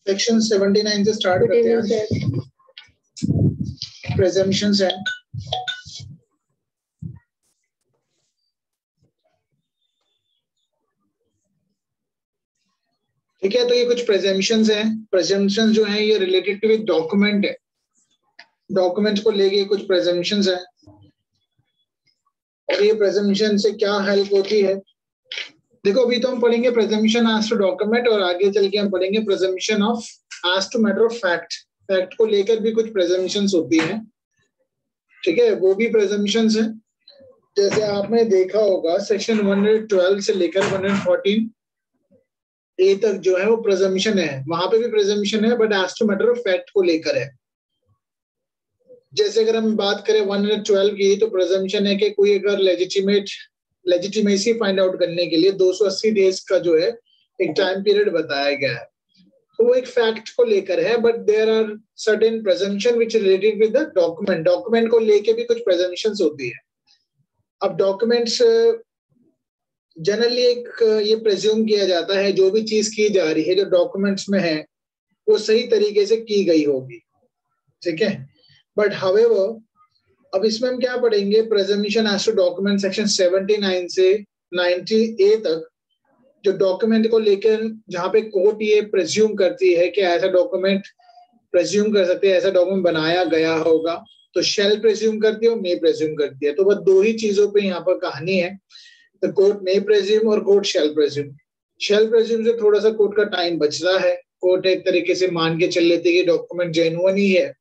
Section 79 से start करते हैं। प्रेजम्पशंस है। ठीक है, तो ये कुछ प्रेजम्पशंस हैं। प्रेजम्पशंस जो हैं ये रिलेटेड टू एक डॉक्यूमेंट है। डॉक्यूमेंट को लेके कुछ प्रेजम्पशंस हैं और ये प्रेजम्पशन से क्या हेल्प होती है। देखो अभी तो हम पढ़ेंगे प्रेजम्पशन एज टू डॉक्यूमेंट और आगे चल के हम पढ़ेंगे presumption of as to matter of fact. Fact को लेकर भी कुछ प्रेजम्पशंस होती हैं। ठीक है, वो भी प्रेजम्पशंस हैं। जैसे आपने देखा होगा सेक्शन 112 से लेकर 114 ए तक जो है वो प्रेजम्पशन है। वहां पे भी प्रेजम्पशन है but as to matter of fact को लेकर है। जैसे अगर हम बात करें 112 की तो प्रेजम्पशन है कि कोई अगर लेजिटिमेसी फाइंड आउट करने के लिए 280 डेज का जो है एक टाइम पीरियड बताया गया है, तो वो एक फैक्ट को लेकर है। But there are certain presumption which related with the document. Document को लेके भी कुछ प्रेजम्पशंस होती है। अब डॉक्यूमेंट्स जनरली एक ये प्रेज्यूम किया जाता है जो भी चीज की जा रही है जो डॉक्यूमेंट्स में है वो सही तरीके से की गई होगी। ठीक है, बट हाउएवर अब इसमें हम क्या पढ़ेंगे, प्रेजम्पशन एज टू डॉक्यूमेंट सेक्शन 79 से 90A तक, जो डॉक्यूमेंट को लेकर जहां पे कोर्ट ये प्रेज्यूम करती है कि ऐसा डॉक्यूमेंट प्रेज्यूम कर सकते हैं, ऐसा डॉक्यूमेंट बनाया गया होगा, तो शेल प्रेज्यूम करती है और मे प्रेज्यूम करती है। तो बस दो ही चीजों पे यहाँ पर कहानी है, तो कोर्ट मे प्रेज्यूम और कोर्ट शेल प्रेज्यूम। शेल प्रेज्यूम से थोड़ा सा कोर्ट का टाइम बचता है। कोर्ट एक तरीके से मान के चल लेती है कि डॉक्यूमेंट जेन्युइन ही है।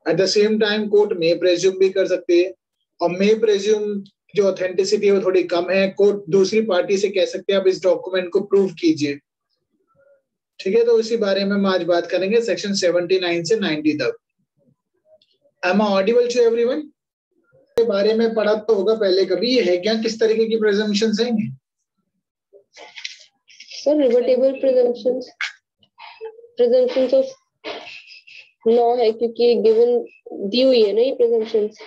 At the same time court may presume भी कर सकती है और मे प्रेज्यूम जो ऑथेंटिसिटी है वो थोड़ी कम है। कोर्ट दूसरी पार्टी से कह सकते हैं आप इस डॉक्यूमेंट को प्रूव कीजिए। ठीक है, तो इसी बारे में हम आज बात करेंगे सेक्शन 79 से 90 तक। Am I audible to everyone? के बारे में पढ़ा तो होगा पहले कभी, ये है क्या, किस तरीके की प्रेजम्पशंस हैं? सर रिवर्टेबल प्रेजम्पशंस ऑफ लॉ है क्योंकि गिवन दी हुई है ना ये प्रेजम्पशंस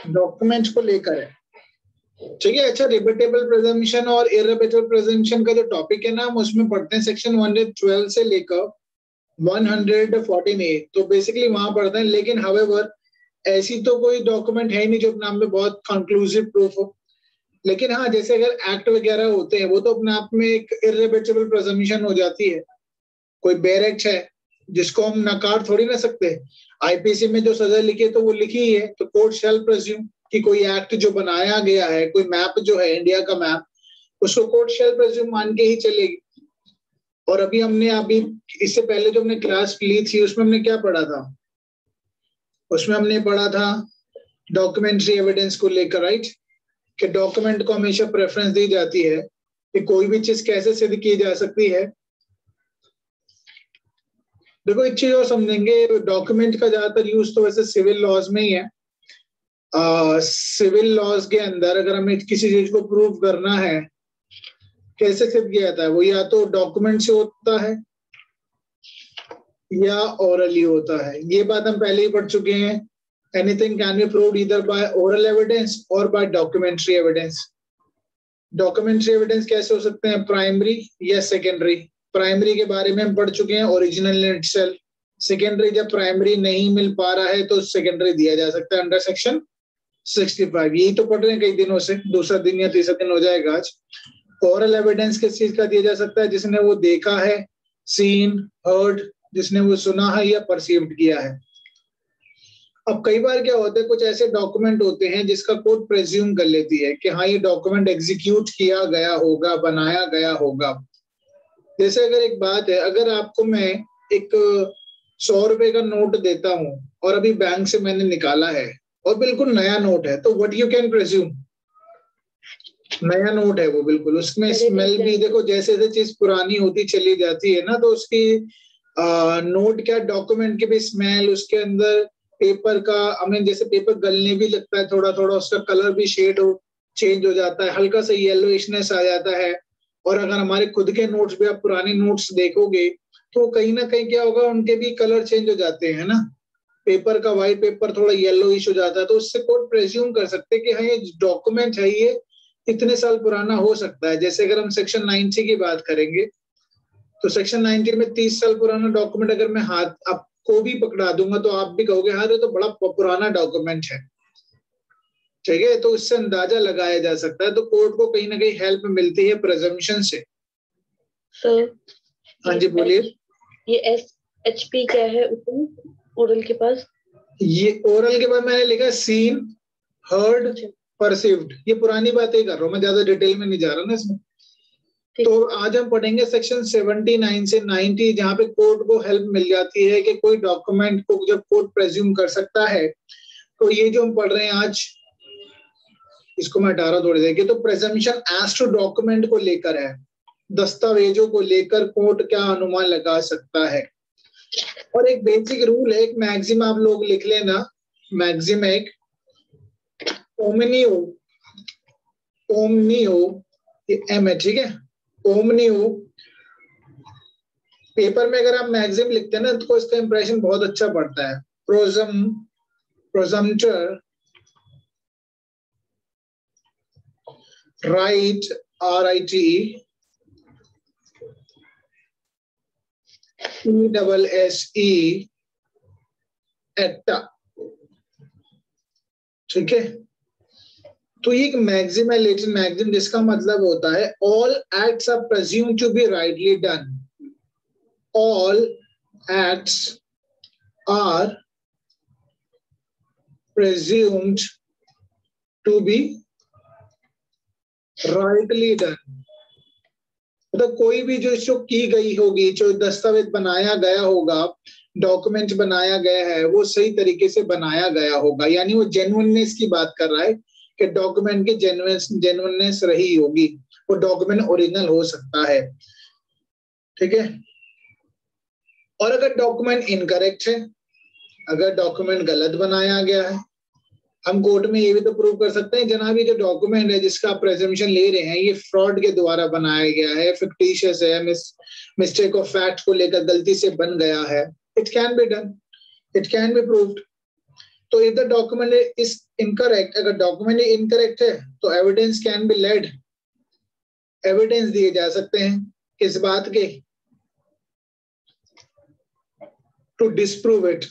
डॉक्यूमेंट्स को लेकर है। ठीक है, अच्छा, रिवर्टेबल प्रेजम्पशन और इररिवर्टेबल प्रेजम्पशन का जो टॉपिक है ना हम उसमें पढ़ते हैं सेक्शन 112 से लेकर 114A, तो बेसिकली वहां पढ़ते हैं। लेकिन हाउएवर ऐसी तो कोई डॉक्यूमेंट है ही नहीं जो अपने आप में बहुत कंक्लूसिव प्रूफ हो। लेकिन हाँ, जैसे अगर एक्ट वगैरह होते हैं वो तो अपने आप में एक इररिवर्टेबल प्रेजम्पशन हो जाती है। कोई बेर एक्ट है जिसको हम नकार थोड़ी ना सकते। आईपीसी में जो सजा लिखी है तो वो लिखी ही है, तो कोर्ट शैल प्रेज्यूम कि कोई एक्ट जो बनाया गया है, कोई मैप जो है इंडिया का मैप, उसको कोर्ट शैल प्रेज्यूम मान के ही चलेगी। और अभी इससे पहले जो हमने क्लास ली थी उसमें हमने क्या पढ़ा था? उसमें हमने पढ़ा था डॉक्यूमेंट्री एविडेंस को लेकर, राइट, कि डॉक्यूमेंट को हमेशा प्रेफरेंस दी जाती है कि कोई भी चीज कैसे सिद्ध की जा सकती है। देखो एक चीज और समझेंगे, डॉक्यूमेंट का ज्यादातर यूज तो वैसे सिविल लॉज में ही है। सिविल लॉज के अंदर अगर हमें किसी चीज को प्रूव करना है, कैसे सिद्ध किया जाता है? वो या तो डॉक्यूमेंट से होता है या ओरली होता है। ये बात हम पहले ही पढ़ चुके हैं। Anything can be proved either by oral evidence और by documentary evidence. Documentary evidence कैसे हो सकते हैं? प्राइमरी या सेकेंडरी। प्राइमरी के बारे में हम पढ़ चुके हैं, ओरिजिनल इन इटसेल्फ। सेकेंडरी, जब प्राइमरी नहीं मिल पा रहा है तो सेकेंडरी दिया जा सकता है अंडर सेक्शन 65। यही तो पढ़ रहे हैं कई दिनों से, दूसरा दिन या तीसरा दिन हो जाएगा आज। ओरल एविडेंस किस चीज का दिया जा सकता है? जिसने वो देखा है, सीन, हर्ड, जिसने वो सुना है या परसीव्ड किया है। अब कई बार क्या होता है, कुछ ऐसे डॉक्यूमेंट होते हैं जिसका कोर्ट प्रेज्यूम कर लेती है कि हाँ ये डॉक्यूमेंट एग्जीक्यूट किया गया होगा, बनाया गया होगा। जैसे अगर एक बात है, अगर आपको मैं एक 100 रुपए का नोट देता हूं और अभी बैंक से मैंने निकाला है और बिल्कुल नया नोट है, तो व्हाट यू कैन प्रेज्यूम? नया नोट है वो बिल्कुल, उसमें स्मेल भी, देखो जैसे जैसे चीज पुरानी होती चली जाती है ना तो उसकी नोट क्या, डॉक्यूमेंट की भी स्मेल, उसके अंदर पेपर का, हमें जैसे पेपर गलने भी लगता है थोड़ा थोड़ा, उसका कलर भी चेंज हो जाता है, हल्का सा येलोइशनेस आ जाता है। और अगर हमारे खुद के नोट्स भी, आप पुराने नोट्स देखोगे तो कहीं ना कहीं क्या होगा, उनके भी कलर चेंज हो जाते हैं ना। पेपर का, व्हाइट पेपर थोड़ा येलोइश हो जाता है, तो उससे कोर्ट प्रेज्यूम कर सकते हैं कि हाँ ये डॉक्यूमेंट है, ये इतने साल पुराना हो सकता है। जैसे अगर हम सेक्शन 90 की बात करेंगे तो सेक्शन 19 में 30 साल पुराना डॉक्यूमेंट अगर मैं हाथ आपको भी पकड़ा दूंगा तो आप भी कहोगे हाँ ये तो बड़ा पुराना डॉक्यूमेंट है, ठीक है। तो इससे अंदाजा लगाया जा सकता है। तो कोर्ट को कहीं ना कहीं हेल्प मिलती है प्रेजम्पशन से। सर हाँ जी बोलिए। ये SHP क्या है ओरल के पास? ये ओरल के बाद मैंने लिखा सीन, हर्ड, परसीव्ड। ये पुरानी बातें कर रहा हूँ मैं, ज्यादा डिटेल में नहीं जा रहा ना इसमें। तो आज हम पढ़ेंगे सेक्शन 79 से 90, जहां पे कोर्ट को हेल्प मिल जाती है कि कोई डॉक्यूमेंट को जब कोर्ट प्रेज्यूम कर सकता है। तो ये जो हम पढ़ रहे हैं आज, इसको मैं हटा रहा हूं थोड़ी देर के। तो प्रेजम्पशन एज टू डॉक्यूमेंट को लेकर है, दस्तावेजों को लेकर कोर्ट क्या अनुमान लगा सकता है। और एक बेसिक रूल है, एक मैक्सिम आप लोग लिख लेना। मैक्सिम एक ओमनियो, ये एम है, ठीक है। ओमनियो पेपर में अगर आप मैक्सिम लिखते हैं ना तो इसका इंप्रेशन बहुत अच्छा पड़ता है। प्रोजम्प्टर राइट, RITE, ESSE एक्टा, ठीक है। तो ये एक मैक्सिम है, लेटिन मैक्सिम, जिसका मतलब होता है all acts are presumed to be rightly done. All acts are presumed to be rightly done। मतलब कोई भी जो की गई होगी, जो दस्तावेज बनाया गया होगा, डॉक्यूमेंट बनाया गया है, वो सही तरीके से बनाया गया होगा। यानी वो जेन्युइननेस की बात कर रहा है कि डॉक्यूमेंट की जेन्युइननेस रही होगी, वो डॉक्यूमेंट ओरिजिनल हो सकता है, ठीक है। और अगर डॉक्यूमेंट इनकरेक्ट है, अगर डॉक्यूमेंट गलत बनाया गया है, हम कोर्ट में ये भी तो प्रूव कर सकते हैं जनाब ये जो डॉक्यूमेंट है जिसका आप प्रेजम्पशन ले रहे हैं ये फ्रॉड के द्वारा बनाया गया है, फिक्टिशियस है, मिस्टेक ऑफ फैक्ट को लेकर गलती से बन गया है। It can be done, it can be proved. तो if the document is incorrect, अगर डॉक्यूमेंट इनकरेक्ट है तो evidence can be led, evidence दिए जा सकते हैं किस बात के, टू डिसप्रूव इट,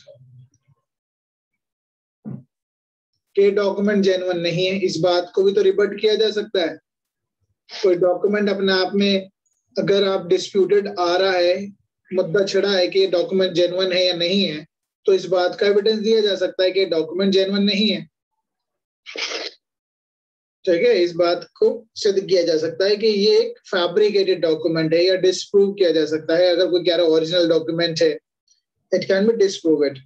कि डॉक्यूमेंट जेन्युइन नहीं है। इस बात को भी तो रिबट किया जा सकता है। कोई डॉक्यूमेंट अपने आप में अगर आप डिस्प्यूटेड आ रहा है, मुद्दा छिड़ा है कि डॉक्यूमेंट जेन्युइन है या नहीं है, तो इस बात का एविडेंस दिया जा सकता है कि डॉक्यूमेंट जेन्युइन नहीं है, ठीक है। इस बात को सिद्ध किया जा सकता है कि ये एक फैब्रिकेटेड डॉक्यूमेंट है, या डिस्प्रूव किया जा सकता है। अगर कोई कह रहा है ओरिजिनल डॉक्यूमेंट है, इट कैन बी डिस्प्रूव्ड।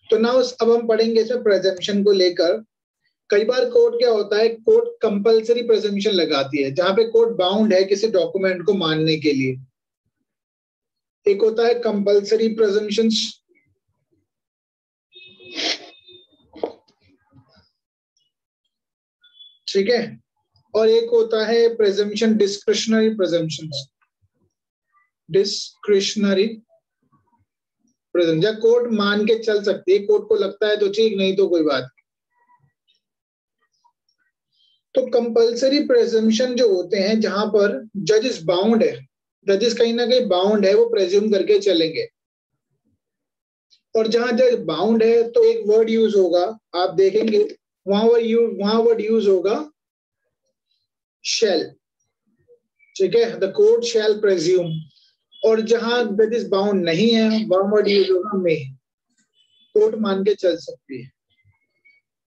तो नाउ अब हम पढ़ेंगे इसमें प्रेजम्पशन को लेकर। कई बार कोर्ट क्या होता है, कोर्ट कंपलसरी प्रेजम्पशन लगाती है, जहां पे कोर्ट बाउंड है किसी डॉक्यूमेंट को मानने के लिए। एक होता है कंपलसरी प्रेजम्पशन, ठीक है, और एक होता है प्रेजम्पशन डिस्क्रिशनरी प्रेजम्पशन। डिस्क्रिशनरी प्रेजम्पशन कोर्ट मान के चल सकती है, कोर्ट को लगता है तो ठीक, नहीं तो कोई बात। तो कंपलसरी प्रेजम्पशन जो होते हैं जहां पर जजेस बाउंड है, जजेस कहीं ना कहीं बाउंड है, वो प्रेज्यूम करके चलेंगे। और जहां जज बाउंड है तो एक वर्ड यूज होगा, आप देखेंगे वहां वर्ड यूज होगा शैल, ठीक है, द कोर्ट शैल प्रेज्यूम। और जहां जजेस बाउंड नहीं है वहां वर्ड यूज होगा मे, कोर्ट मान के चल सकती है,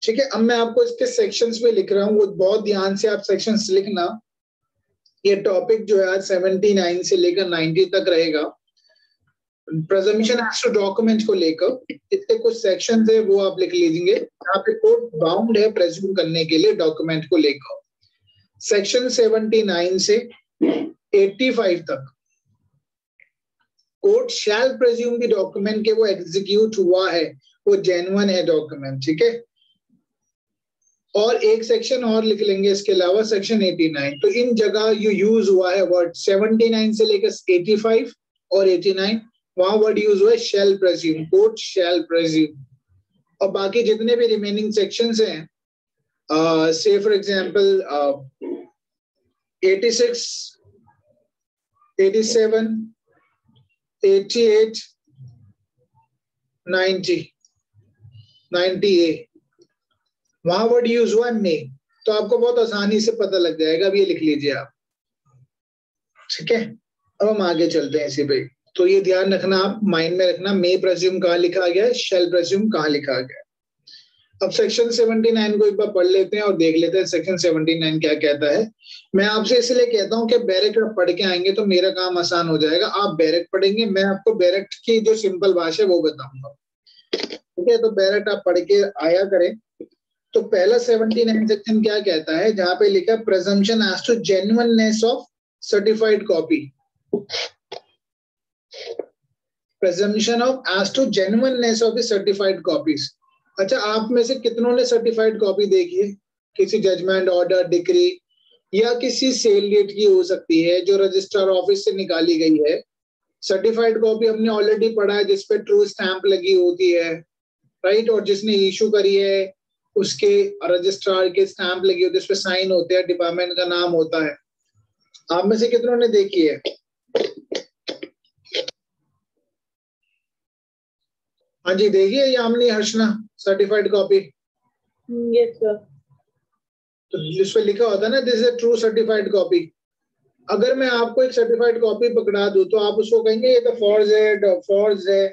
ठीक है। अब मैं आपको इसके सेक्शंस में लिख रहा हूँ, वो बहुत ध्यान से आप सेक्शंस लिखना। ये टॉपिक जो है आज 79 से लेकर 90 तक रहेगा, प्रेजम्पशन एज टू डॉक्यूमेंट को लेकर। इतने कुछ सेक्शंस है वो आप लिख लीजिए, यहाँ पे कोर्ट बाउंड है प्रेज्यूम करने के लिए डॉक्यूमेंट को लेकर। सेक्शन 79 से 85 तक कोर्ट शैल प्रेज्यूम द डॉक्यूमेंट के वो एग्जीक्यूट हुआ है, वो जेन्युइन है डॉक्यूमेंट, ठीक है। और एक सेक्शन और लिख लेंगे इसके अलावा, सेक्शन 89। तो इन जगह यूज हुआ है वर्ड 79 से लेकर 85 और 89, वहां वर्ड यूज हुआ है शैल प्रेज्यूम, कोर्ट शैल प्रेज्यूम। और बाकी जितने भी रिमेनिंग सेक्शंस हैं, से फॉर एग्जांपल 86, 87, 88, 90, 90A, वहां वर्ड यूज हुआ मे, तो आपको बहुत आसानी से पता लग जाएगा। अब ये लिख लीजिए आप, ठीक है। अब हम आगे चलते हैं इसी पे। तो ये ध्यान रखना, आप माइंड में रखना, मे प्रेज्यूम कहाँ लिखा गया है, शेल प्रेज्यूम कहाँ लिखा गया है। अब सेक्शन 79 को एक बार पढ़ लेते हैं और देख लेते हैं सेक्शन 79 क्या कहता है। मैं आपसे इसलिए कहता हूं कि बैरेक्ट पढ़ के आएंगे तो मेरा काम आसान हो जाएगा। आप बैरेक्ट पढ़ेंगे, मैं आपको बैरेक्ट की जो सिंपल भाषा है वो बताऊंगा, ठीक है। तो बैरेक्ट आप पढ़ के आया करें। तो पहला 79 सेक्शन क्या कहता है, जहां पे लिखा presumption as to genuineness of certified copy, presumption of as to genuineness of the certified copies. अच्छा, आप में से कितनों ने सर्टिफाइड कॉपी देखी है? किसी जजमेंट, ऑर्डर, डिक्री या किसी सेल डीड की हो सकती है जो रजिस्ट्रार ऑफिस से निकाली गई है। सर्टिफाइड कॉपी हमने ऑलरेडी पढ़ा है, जिसपे ट्रू स्टैंप लगी होती है, राइट, और जिसने इशू करी है उसके रजिस्ट्रार के स्टैंप लगी होती है, उस पर साइन होते हैं, डिपार्टमेंट का नाम होता है। आप में से कितनों ने देखी है? हाँ जी, देखिए Yamini, Harshna, certified copy. Yes sir. तो जिस पे लिखा होता है ना, this is a true certified copy. अगर मैं आपको एक सर्टिफाइड कॉपी पकड़ा दूं तो आप उसको कहेंगे ये तो फॉर्ज है।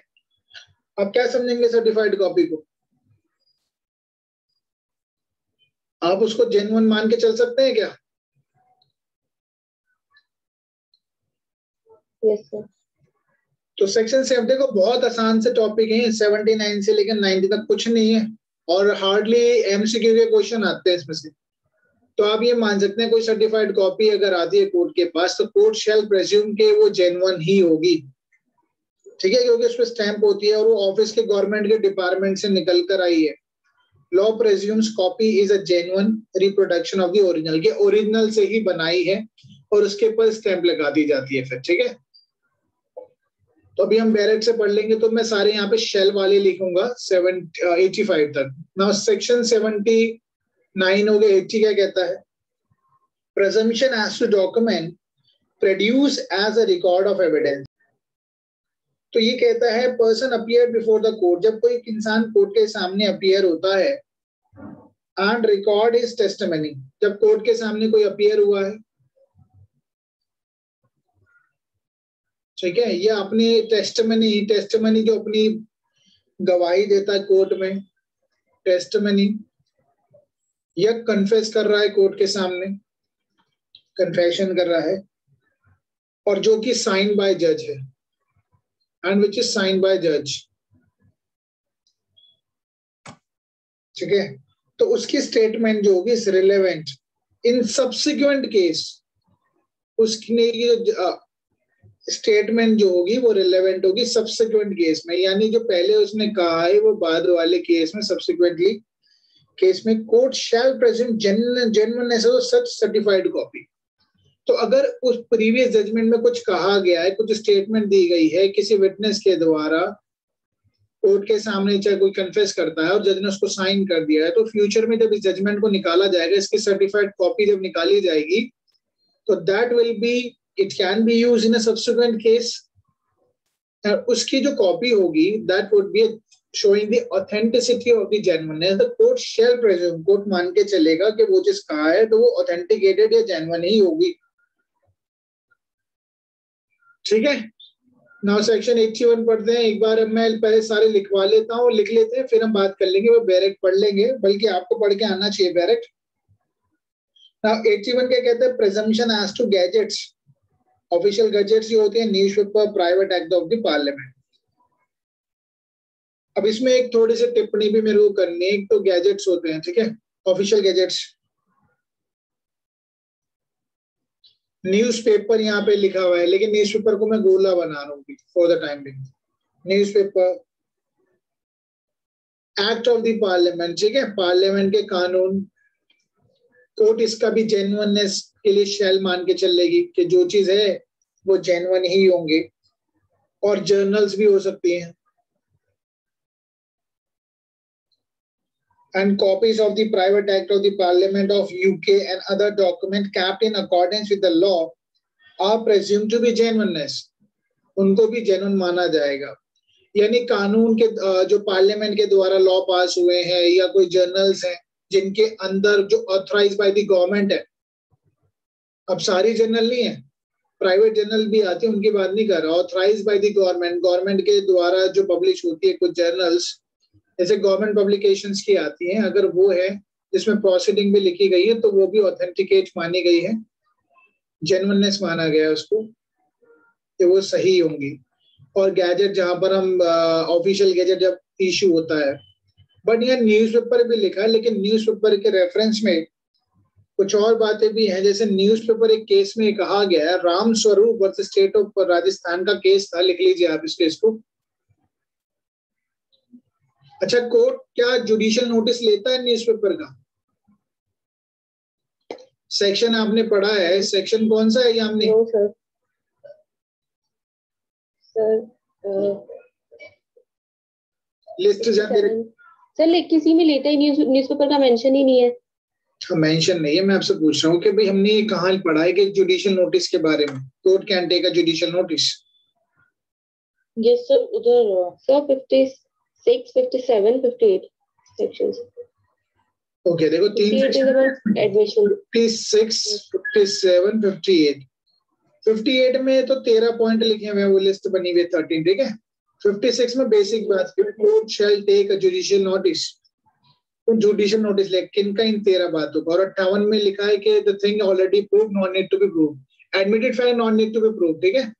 आप क्या समझेंगे सर्टिफाइड कॉपी को? आप उसको जेन्युइन मान के चल सकते हैं क्या? Yes sir. तो सेक्शन 70 को बहुत आसान से टॉपिक है, 79 से लेकर 90 तक कुछ नहीं है, और हार्डली एमसीक्यू के क्वेश्चन आते हैं इसमें से। तो आप ये मान सकते हैं कोई सर्टिफाइड कॉपी अगर आती है कोर्ट के पास तो कोर्ट शैल प्रेज्यूम के वो जेन्युइन ही होगी, ठीक है, क्योंकि उस पर स्टैंप होती है और वो ऑफिस के गवर्नमेंट के डिपार्टमेंट से निकल कर आई है। Law presumes copy is a genuine reproduction of the original, के ओरिजिनल से ही बनाई है और उसके ऊपर स्टैंप लगा दी जाती है फिर, ठीक है। तो अभी हम बैरेक्ट से पढ़ लेंगे, तो मैं सारे यहाँ पे शेल वाले लिखूंगा 85 तक। नाउ सेक्शन 79 हो गया। 80 क्या कहता है? Presumption as to document produce as a record of evidence. तो ये कहता है person appear before the court, जब कोई इंसान कोर्ट के सामने अपीयर होता है, एंड रिकॉर्ड इज टेस्टिमनी, जब कोर्ट के सामने कोई अपीयर हुआ है, ठीक है, ये अपनी टेस्टिमनी जो अपनी गवाही देता है कोर्ट में, टेस्टिमनी, या कन्फेस कर रहा है कोर्ट के सामने, कन्फेशन कर रहा है, और जो कि साइन बाय जज है, and which is sign by जज, ठीक है। तो उसकी स्टेटमेंट जो होगी रिलेवेंट इन सब्सिक्वेंट केस, उसकी स्टेटमेंट जो होगी वो रिलेवेंट होगी सब्सिक्वेंट केस में, यानी जो पहले उसने कहा है वो बाद वाले केस में, सब्सिक्वेंटली केस में court shell present genuineness of such certified copy. तो अगर उस प्रीवियस जजमेंट में कुछ कहा गया है, कुछ स्टेटमेंट दी गई है किसी विटनेस के द्वारा कोर्ट के सामने, चाहे कोई कन्फेस करता है और जज ने उसको साइन कर दिया है, तो फ्यूचर में जब इस जजमेंट को निकाला जाएगा, इसकी सर्टिफाइड कॉपी जब निकाली जाएगी, तो that will be, it can be used in a subsequent case. उसकी जो कॉपी होगी that would B showing the authenticity of the genuineness. The court shall presume, court मान के चलेगा कि वो जिस कहा है तो वो ऑथेंटिकेटेड या जेन्युइन ही होगी, ठीक है। नाउ सेक्शन 81 पढ़ते हैं एक बार। मैं पहले सारे लिखवा लेता हूँ, लिख लेते हैं, फिर हम बात कर लेंगे, वो बैरेक्ट पढ़ लेंगे, बल्कि आपको पढ़ के आना चाहिए बैरेक्ट। नाउ 81 क्या कहते हैं? Presumption as to gazettes, official gazettes जो होते हैं, newspaper, private act of the parliament. अब इसमें एक थोड़ी सी टिप्पणी भी मेरे को करनी है। एक तो गैजेट्स होते हैं, ठीक है, ऑफिशियल गैजेट्स, न्यूज़पेपर यहाँ पे लिखा हुआ है, लेकिन न्यूज़पेपर को मैं गोला बना रहा हूँ for the time being. Newspaper, act of the parliament, ठीक है, पार्लियामेंट के कानून। कोर्ट इसका भी जेन्युइननेस के लिए शैल मान के चलेगी कि जो चीज है वो जेन्युइन ही होंगे, और जर्नल्स भी हो सकती हैं। And copies of the private act of the Parliament of UK and other document kept in accordance with the law are presumed to be genuineness. उनको भी जेन्युइन माना जाएगा। यानी कानून के जो पार्लियामेंट के द्वारा लॉ पास हुए हैं या कोई जर्नल्स हैं जिनके अंदर जो ऑथराइज बाय द गवर्नमेंट है, अब सारी जर्नल नहीं है, प्राइवेट जर्नल भी आती है, उनकी बात नहीं कर रहा, authorise by the government, government के द्वारा जो पब्लिश होती है कुछ जर्नल्स जैसे गवर्नमेंट पब्लिकेशंस की आती हैं, अगर वो है जिसमें प्रोसीडिंग भी लिखी गई है तो वो भी ऑथेंटिकेट मानी गई है, जेन्युइननेस माना गया है उसको कि वो सही होंगी। और गैजेट जहां पर हम ऑफिशियल गैजेट जब इशू होता है, बट यहाँ न्यूज़पेपर भी लिखा है, लेकिन न्यूज़पेपर के रेफरेंस में कुछ और बातें भी हैं। जैसे न्यूज़पेपर एक केस में कहा गया है, Ram Swaroop versus state of Rajasthan का केस था, लिख लीजिए आप इस केस को। अच्छा, कोर्ट क्या जुडिशियल नोटिस लेता है न्यूज़पेपर का? सेक्शन आपने पढ़ा है, सेक्शन कौन सा है ये हमने? No sir. Sir list sir किसी में लेता ही न्यूज़पेपर का मेंशन ही नहीं है। मेंशन नहीं है, मैं आपसे पूछ रहा हूँ कि भाई हमने ये कहाँ पढ़ा है कि जुडिशियल नोटिस के बारे में, court can take a judicial notice. Yes sir, उधर सर 56, 57, 58 सेक्शंस। ओके, देखो तीन सेक्शन, एडमिशन 56, 57, 58। 58 में तो 13 पॉइंट लिखे हुए हैं, वो लिस्ट बनी हुई है 13, ठीक है। 56 में बेसिक बात, court shall take a judicial notice, तो जुडिशियल नोटिस ले किन का, इन 13 बातों का। और 58 में लिखा है कि the thing already proved not need to be proved, admitted fact not need to be proved, ठीक है।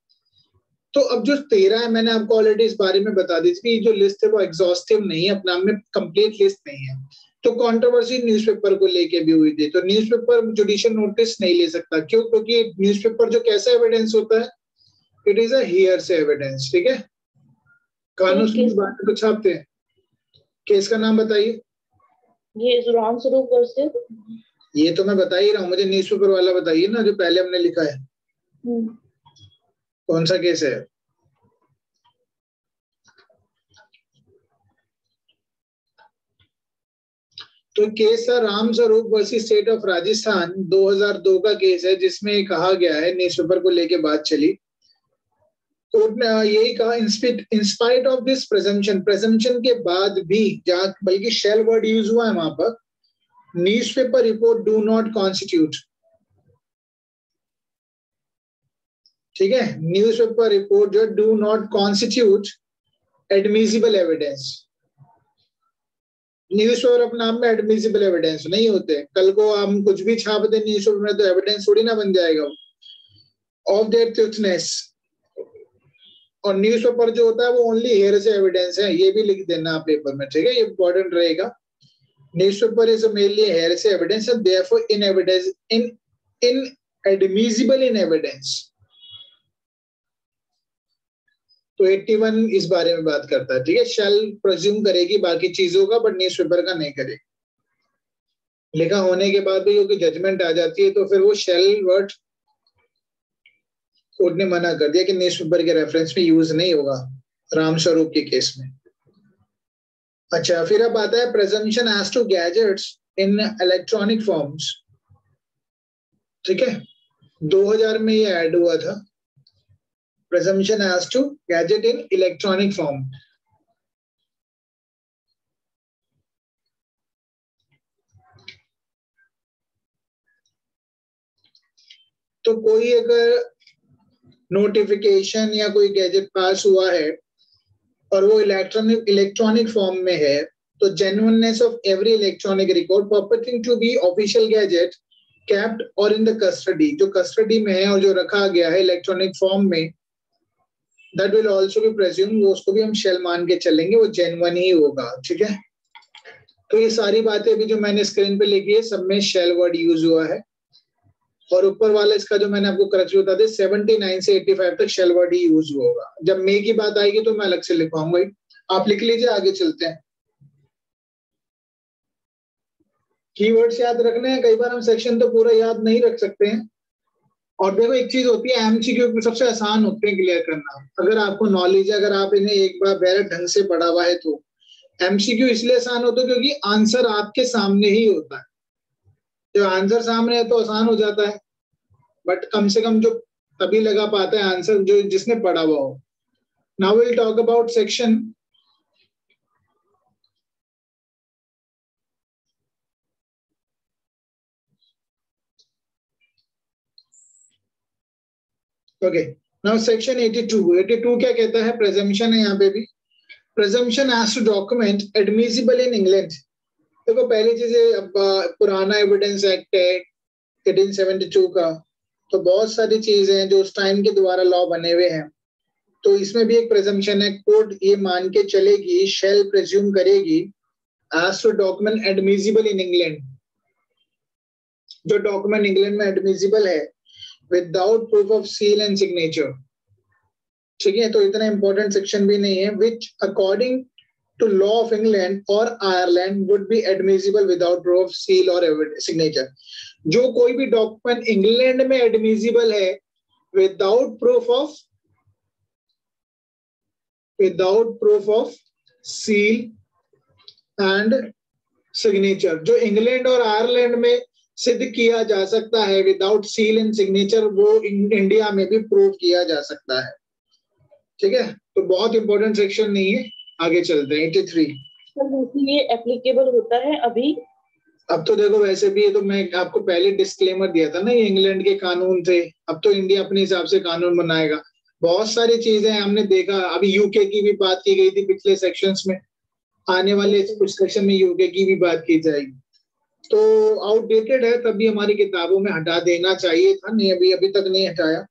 तो अब जो 13 है, मैंने आपको ऑलरेडी इस बारे में बता दी कि जो लिस्ट है वो एग्जॉस्टिव नहीं है, अपने आप में कंप्लीट लिस्ट नहीं है। तो कंट्रोवर्सी न्यूज़पेपर को लेके भी हुई थी, तो न्यूज़पेपर जुडिशियल नोटिस नहीं ले सकता। क्यों? क्योंकि न्यूज़पेपर जो कैसा एविडेंस होता है, it is a hearsay evidence, ठीक है। कानून की बात को छापते हैं। केस का नाम बताइए। ये राम स्वरूप वर्सेस, ये तो मैं बता ही रहा हूँ, मुझे न्यूज़पेपर वाला बताइए ना जो पहले हमने लिखा है, कौन सा केस है? तो केस है Ram Swaroop versus state of Rajasthan, 2002 का केस है, जिसमें कहा गया है, न्यूज़पेपर को लेके बात चली, कोर्ट ने यही कहा, इंस्पाइट ऑफ दिस प्रेजम्पशन, प्रेजम्पशन के बाद भी, जहां बल्कि शेल वर्ड यूज हुआ है वहां पर, newspaper report do not constitute, ठीक है, न्यूज़पेपर रिपोर्ट जो do not constitute admissible evidence. Newspaper अपने आप में एडमिसिबल एविडेंस नहीं होते। कल को हम कुछ भी छाप दें न्यूज़पेपर में तो एविडेंस थोड़ी ना बन जाएगा ऑफ देयर ट्रूथनेस। और न्यूज़पेपर जो होता है वो ओनली हेयर से एविडेंस है, ये भी लिख देना आप पेपर में, ठीक है, ये इंपॉर्टेंट रहेगा। न्यूज़पेपर इज मेनली हेयर से evidence and therefore in evidence in admissible in evidence. तो 81 इस बारे में बात करता है, ठीक है। शैल प्रेज्यूम करेगी बाकी चीजों का, बट न्यूज़पेपर का नहीं करेगी। लिखा होने के बाद भी क्योंकि जजमेंट आ जाती है तो फिर वो शैल वर्ड कोर्ट ने मना कर दिया कि न्यूज़पेपर के रेफरेंस में यूज नहीं होगा राम स्वरूप के केस में। अच्छा, फिर अब आता है presumption as to gazettes in electronic forms, ठीक है, 2000 में ये ऐड हुआ था, presumption as to gadget in electronic form। तो कोई अगर नोटिफिकेशन या कोई गैजेट पास हुआ है और वो इलेक्ट्रॉनिक फॉर्म में है, तो genuineness of every electronic record purporting to be official gadget kept or in the custody, जो कस्टडी में है और जो रखा गया है इलेक्ट्रॉनिक फॉर्म में, that will also be presumed, वो उसको भी हम शेल मान के चलेंगे, वो जेन्युइन ही होगा, ठीक है। तो ये सारी बातें भी जो मैंने स्क्रीन पे लिखी है सब में शेल वर्ड यूज हुआ है। और ऊपर वाला इसका जो मैंने आपको करेक्शन बता दिया, 79 से 85 तक शेल वर्ड ही यूज होगा। जब मे की बात आएगी तो मैं अलग से लिखवाऊंगा, आप लिख लीजिए, आगे चलते हैं। कीवर्ड्स याद रखने हैं, कई बार हम सेक्शन तो पूरा याद नहीं रख सकते हैं। और देखो एक चीज होती है, एमसीक्यू सबसे आसान होते हैं क्लियर करना, अगर आपको नॉलेज है, अगर आप इन्हें एक बार बेहतर ढंग से पढ़ा हुआ है तो। एमसीक्यू इसलिए आसान होता है क्योंकि आंसर आपके सामने ही होता है, जब आंसर सामने है तो आसान हो जाता है, बट कम से कम जो तभी लगा पाता है आंसर जो जिसने पढ़ा हुआ हो। Now we'll talk about section now section 82. 82 क्या कहता है? presumption है यहाँ पे भी. presumption as to document admissible in England. देखो पहली चीज है पुराना एविडेंस एक्ट है 1872 का, तो बहुत सारी चीजें हैं जो उस टाइम के द्वारा लॉ बने हुए हैं. तो इसमें भी एक प्रेजम्पशन है. कोर्ट ये मान के चलेगी, शेल प्रेज्यूम करेगी as to document admissible in England, जो डॉक्यूमेंट इंग्लैंड में एडमिसिबल है without proof of seal and signature. ठीक है, तो इतना इंपॉर्टेंट सेक्शन भी नहीं है. Which according to law of England और Ireland would be admissible without proof of seal और सिग्नेचर. जो कोई भी डॉक्यूमेंट इंग्लैंड में एडमिसिबल है without proof of seal and signature, जो इंग्लैंड और आयरलैंड में सिद्ध किया जा सकता है विदाउट सील एंड सिग्नेचर, वो इंडिया में भी प्रूव किया जा सकता है. ठीक है, तो बहुत इंपॉर्टेंट सेक्शन नहीं है. आगे चलते हैं 83. ये एप्लीकेबल होता है अभी? अब तो देखो वैसे भी ये तो मैं आपको पहले डिस्क्लेमर दिया था ना, ये इंग्लैंड के कानून थे. अब तो इंडिया अपने हिसाब से कानून बनाएगा. बहुत सारी चीजें हमने देखा. अभी यूके की भी बात की गई थी पिछले सेक्शंस में, आने वाले कुछ सेक्शन में यूके की भी बात की जाएगी. तो आउटडेटेड है, तभी हमारी किताबों में हटा देना चाहिए था. नहीं, अभी तक नहीं हटाया.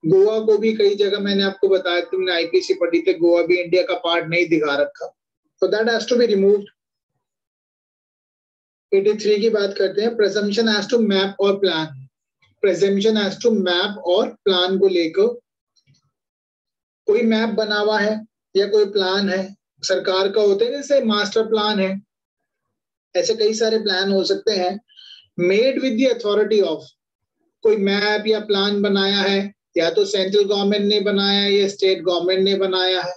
गोवा को भी कई जगह मैंने आपको बताया, तुमने आईपीसी पढ़ी थी, गोवा भी इंडिया का पार्ट नहीं दिखा रखा, तो that has to be removed. 83 की बात करते हैं. Presumption has to map or plan. Presumption has to map or plan को लेकर, कोई मैप बना हुआ है या कोई प्लान है सरकार का, होते हैं जैसे मास्टर प्लान है, ऐसे कई सारे प्लान हो सकते हैं. Made with the authority of, कोई मैप या प्लान बनाया है, या तो सेंट्रल गवर्नमेंट ने बनाया है या स्टेट गवर्नमेंट ने बनाया है.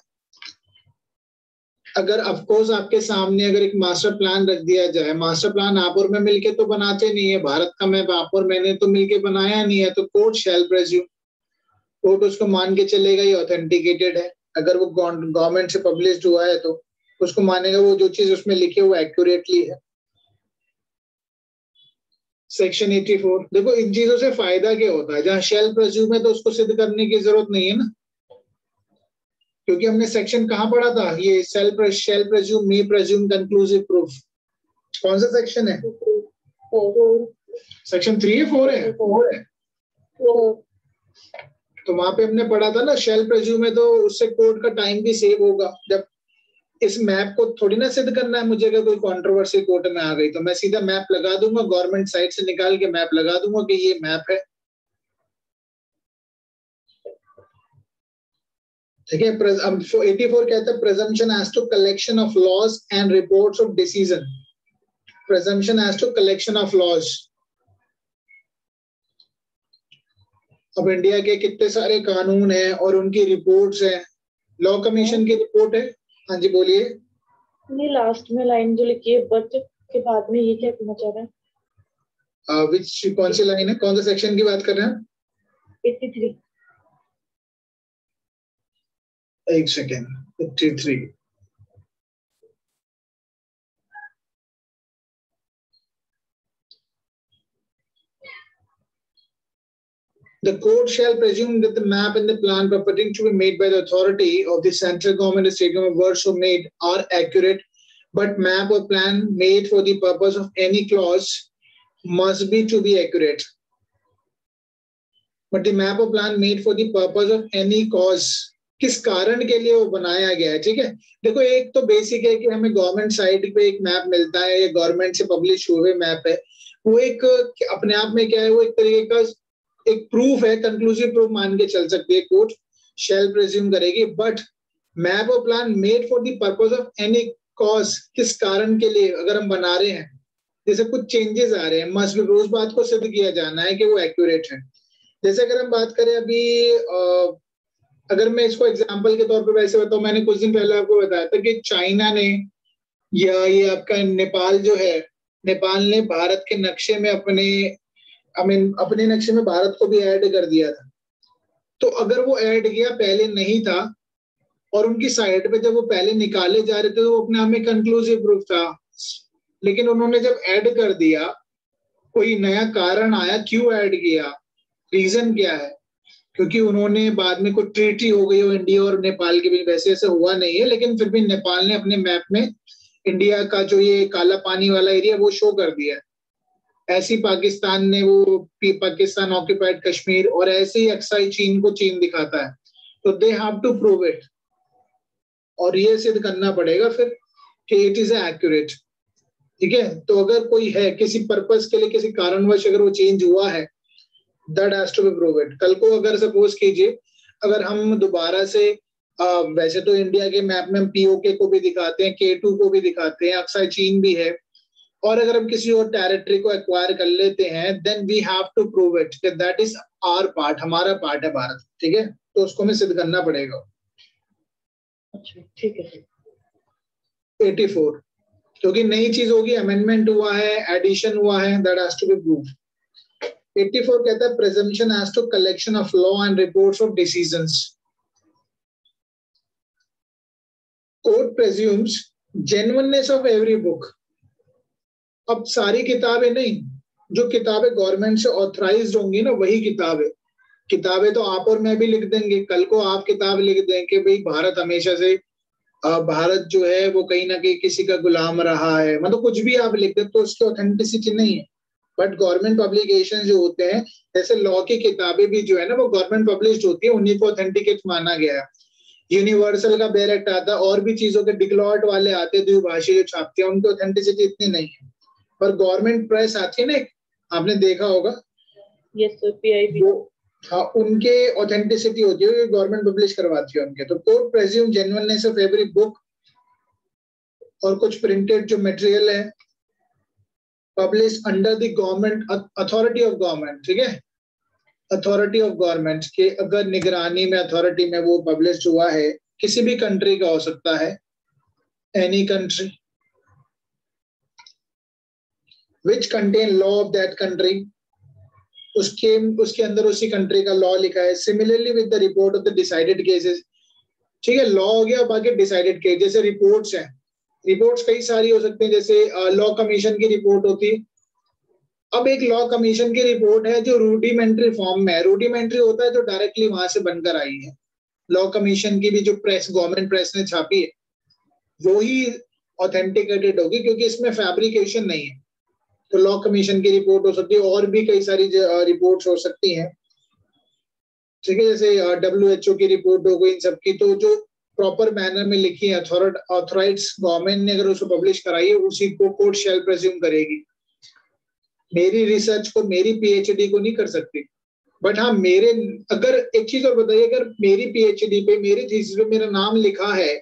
अगर ऑफकोर्स आपके सामने अगर एक मास्टर प्लान रख दिया जाए, मास्टर प्लान आप और मैं मिलके तो बनाते नहीं है, भारत का मैप आप और मैंने तो मिलके बनाया नहीं है, तो कोर्ट शैल प्रेज्यूम, कोर्ट उसको मान के चलेगा ये ऑथेंटिकेटेड है. अगर वो गवर्नमेंट से पब्लिश्ड हुआ है तो उसको मानेगा वो जो चीज उसमें लिखी है वो एक्यूरेटली है. सेक्शन 84. देखो इन चीजों से फायदा क्या होता है? जहां शेल प्रेज्यूम है तो उसको सिद्ध करने की जरूरत नहीं है ना, क्योंकि हमने सेक्शन कहां पढ़ा था? ये शेल प्रेज्यूम मे प्रेज्यूम कंक्लूसिव प्रूफ. कौन सा सेक्शन है? सेक्शन 3 है 4 है? 4 है. तो वहां पे हमने पढ़ा था ना, शेल प्रेज्यूम है तो उससे कोर्ट का टाइम भी सेव होगा. जब इस मैप को थोड़ी ना सिद्ध करना है मुझे, अगर कोई कंट्रोवर्सी कोर्ट में आ गई तो मैं सीधा मैप लगा दूंगा, गवर्नमेंट साइट से निकाल के मैप लगा दूंगा कि ये मैप है. ठीक है. 84 कहता है presumption as to collection of laws and reports of decision. Presumption as to collection of laws. अब इंडिया के कितने सारे कानून हैं और उनकी रिपोर्ट्स हैं. लॉ कमीशन की रिपोर्ट है. हाँ जी बोलिए. ये लास्ट में लाइन जो लिखी है बट के बाद में, ये क्या कहना चाह रहे हैं? विच कौन सी लाइन है? कौन सा सेक्शन की बात कर रहे हैं? 83. एक second. 83. The court shall presume that the map and the plan purporting to be made by the authority of the central government or state government were so made are accurate, but map or plan made for the purpose of any clause must be to be accurate. But the map or plan made for the purpose of any cause, किस कारण के लिए वो बनाया गया है. ठीक है, देखो एक तो बेसिक है कि हमें गवर्नमेंट साइट पे एक मैप मिलता है, ये गवर्नमेंट से पब्लिश हुए मैप है, वो एक अपने आप में क्या है, वो एक तरीके का एक प्रूफ है, कंक्लूसिव प्रूफ मान के चल सकती है, कोर्ट शैल प्रेज्यूम करेगी. But map or plan made for the purpose of any cause, किस कारण के लिए अगर हम बना रहे हैं, जैसे कुछ चेंजेस आ रहे हैं, मस्ट बी, उस बात को सिद्ध किया जाना है कि वो एक्यूरेट है. जैसे अगर हम बात करें अभी अगर मैं इसको एग्जांपल के तौर पे वैसे बताऊं, मैंने कुछ दिन पहले आपको बताया था कि चाइना ने या ये आपका नेपाल जो है, नेपाल ने भारत के नक्शे में अपने नक्शे में भारत को भी ऐड कर दिया था. तो अगर वो ऐड किया पहले नहीं था और उनकी साइड पे जब वो पहले निकाले जा रहे थे तो वो अपने आप में कंक्लूसिव प्रूफ था, लेकिन उन्होंने जब ऐड कर दिया, कोई नया कारण आया, क्यों ऐड किया, रीजन क्या है? क्योंकि उन्होंने बाद में कोई ट्रीटी हो गई हो इंडिया और नेपाल के बीच, वैसे ऐसे हुआ नहीं है, लेकिन फिर भी नेपाल ने अपने मैप में इंडिया का जो ये काला पानी वाला एरिया वो शो कर दिया है। ऐसी पाकिस्तान ने वो पाकिस्तान ऑक्यूपाइड कश्मीर, और ऐसे ही अक्साई चीन को चीन दिखाता है, तो they have to prove it, और ये सिद्ध करना पड़ेगा फिर कि इट इज एक्यूरेट। ठीक है, तो अगर कोई है किसी पर्पस के लिए, किसी कारणवश अगर वो चेंज हुआ है, that has to be proved. कल को अगर सपोज कीजिए, अगर हम दोबारा से वैसे तो इंडिया के मैप में हम पीओके को भी दिखाते हैं, K2 को भी दिखाते हैं, अक्साई चीन भी है, और अगर हम किसी और टेरिटरी को एक्वायर कर लेते हैं, then we have to prove it कि दैट इज आवर पार्ट, हमारा पार्ट है भारत। ठीक है, तो उसको हमें सिद्ध करना पड़ेगा। अच्छा ठीक है। 84, क्योंकि नई चीज होगी, अमेंडमेंट हुआ है, एडिशन हुआ है, that has to be proved. 84 कहता है presumption as to collection of law and reports of decisions. Court presumes genuineness of every book. अब सारी किताबें नहीं, जो किताबें गवर्नमेंट से ऑथराइज्ड होंगी ना, वही किताबें तो आप और मैं भी लिख देंगे। कल को आप किताब लिख दें कि भाई भारत हमेशा से भारत जो है वो कहीं ना कहीं किसी का गुलाम रहा है, मतलब कुछ भी आप लिख दें, तो उसकी ऑथेंटिसिटी नहीं है। बट गवर्नमेंट पब्लिकेशन जो होते हैं, जैसे लॉ की किताबें भी जो है ना, वो गवर्नमेंट पब्लिश्ड होती है, उन्हीं को ऑथेंटिकेट माना गया है। यूनिवर्सल का बेयर एक्ट आता है, और भी चीजों के डिक्लॉट वाले आते हैं द्विभाषी जो छापते हैं, उनकी ऑथेंटिसिटी इतनी नहीं है। पर गवर्नमेंट प्रेस आती है ना, आपने देखा होगा, यस सर, PIB, हाँ, उनके ऑथेंटिसिटी होती है, गवर्नमेंट पब्लिश करवाती है उनके। तो court presume genuineness of every book, और कुछ प्रिंटेड जो मटेरियल है publish under the government authority of government. ठीक है, अथॉरिटी ऑफ गवर्नमेंट के अगर निगरानी में, अथॉरिटी में वो पब्लिश हुआ है, किसी भी कंट्री का हो सकता है, any country which contain law of that country, उसके अंदर उसी कंट्री का लॉ लिखा है। Similarly with the report of the decided cases. ठीक है, लॉ हो गया, बाकी डिसाइडेड केस, जैसे रिपोर्ट्स हैं, रिपोर्ट्स कई सारी हो सकती हैं, जैसे लॉ कमीशन की रिपोर्ट होती है। अब एक लॉ कमीशन की रिपोर्ट है जो रूडिमेंट्री फॉर्म में है, रूडिमेंट्री होता है जो डायरेक्टली वहां से बनकर आई है। लॉ कमीशन की भी जो प्रेस, गवर्नमेंट प्रेस ने छापी है, वो ही ऑथेंटिकेटेड होगी, क्योंकि इसमें फैब्रिकेशन नहीं है। तो लॉ कमीशन की रिपोर्ट हो सकती है, और भी कई सारी रिपोर्ट्स हो सकती हैं। ठीक है, जैसे WHO की रिपोर्ट हो गई, इन सबकी, तो जो प्रॉपर मैनर में लिखी है, ऑथराइज्ड गवर्नमेंट ने अगर उसको पब्लिश कराई है, उसी को कोर्ट शैल प्रेज्यूम करेगी। मेरी रिसर्च को, मेरी PhD को नहीं कर सकती, बट हाँ मेरे, अगर एक चीज और बताइए, अगर मेरी PhD पे, मेरी थीसिस पे मेरा नाम लिखा है,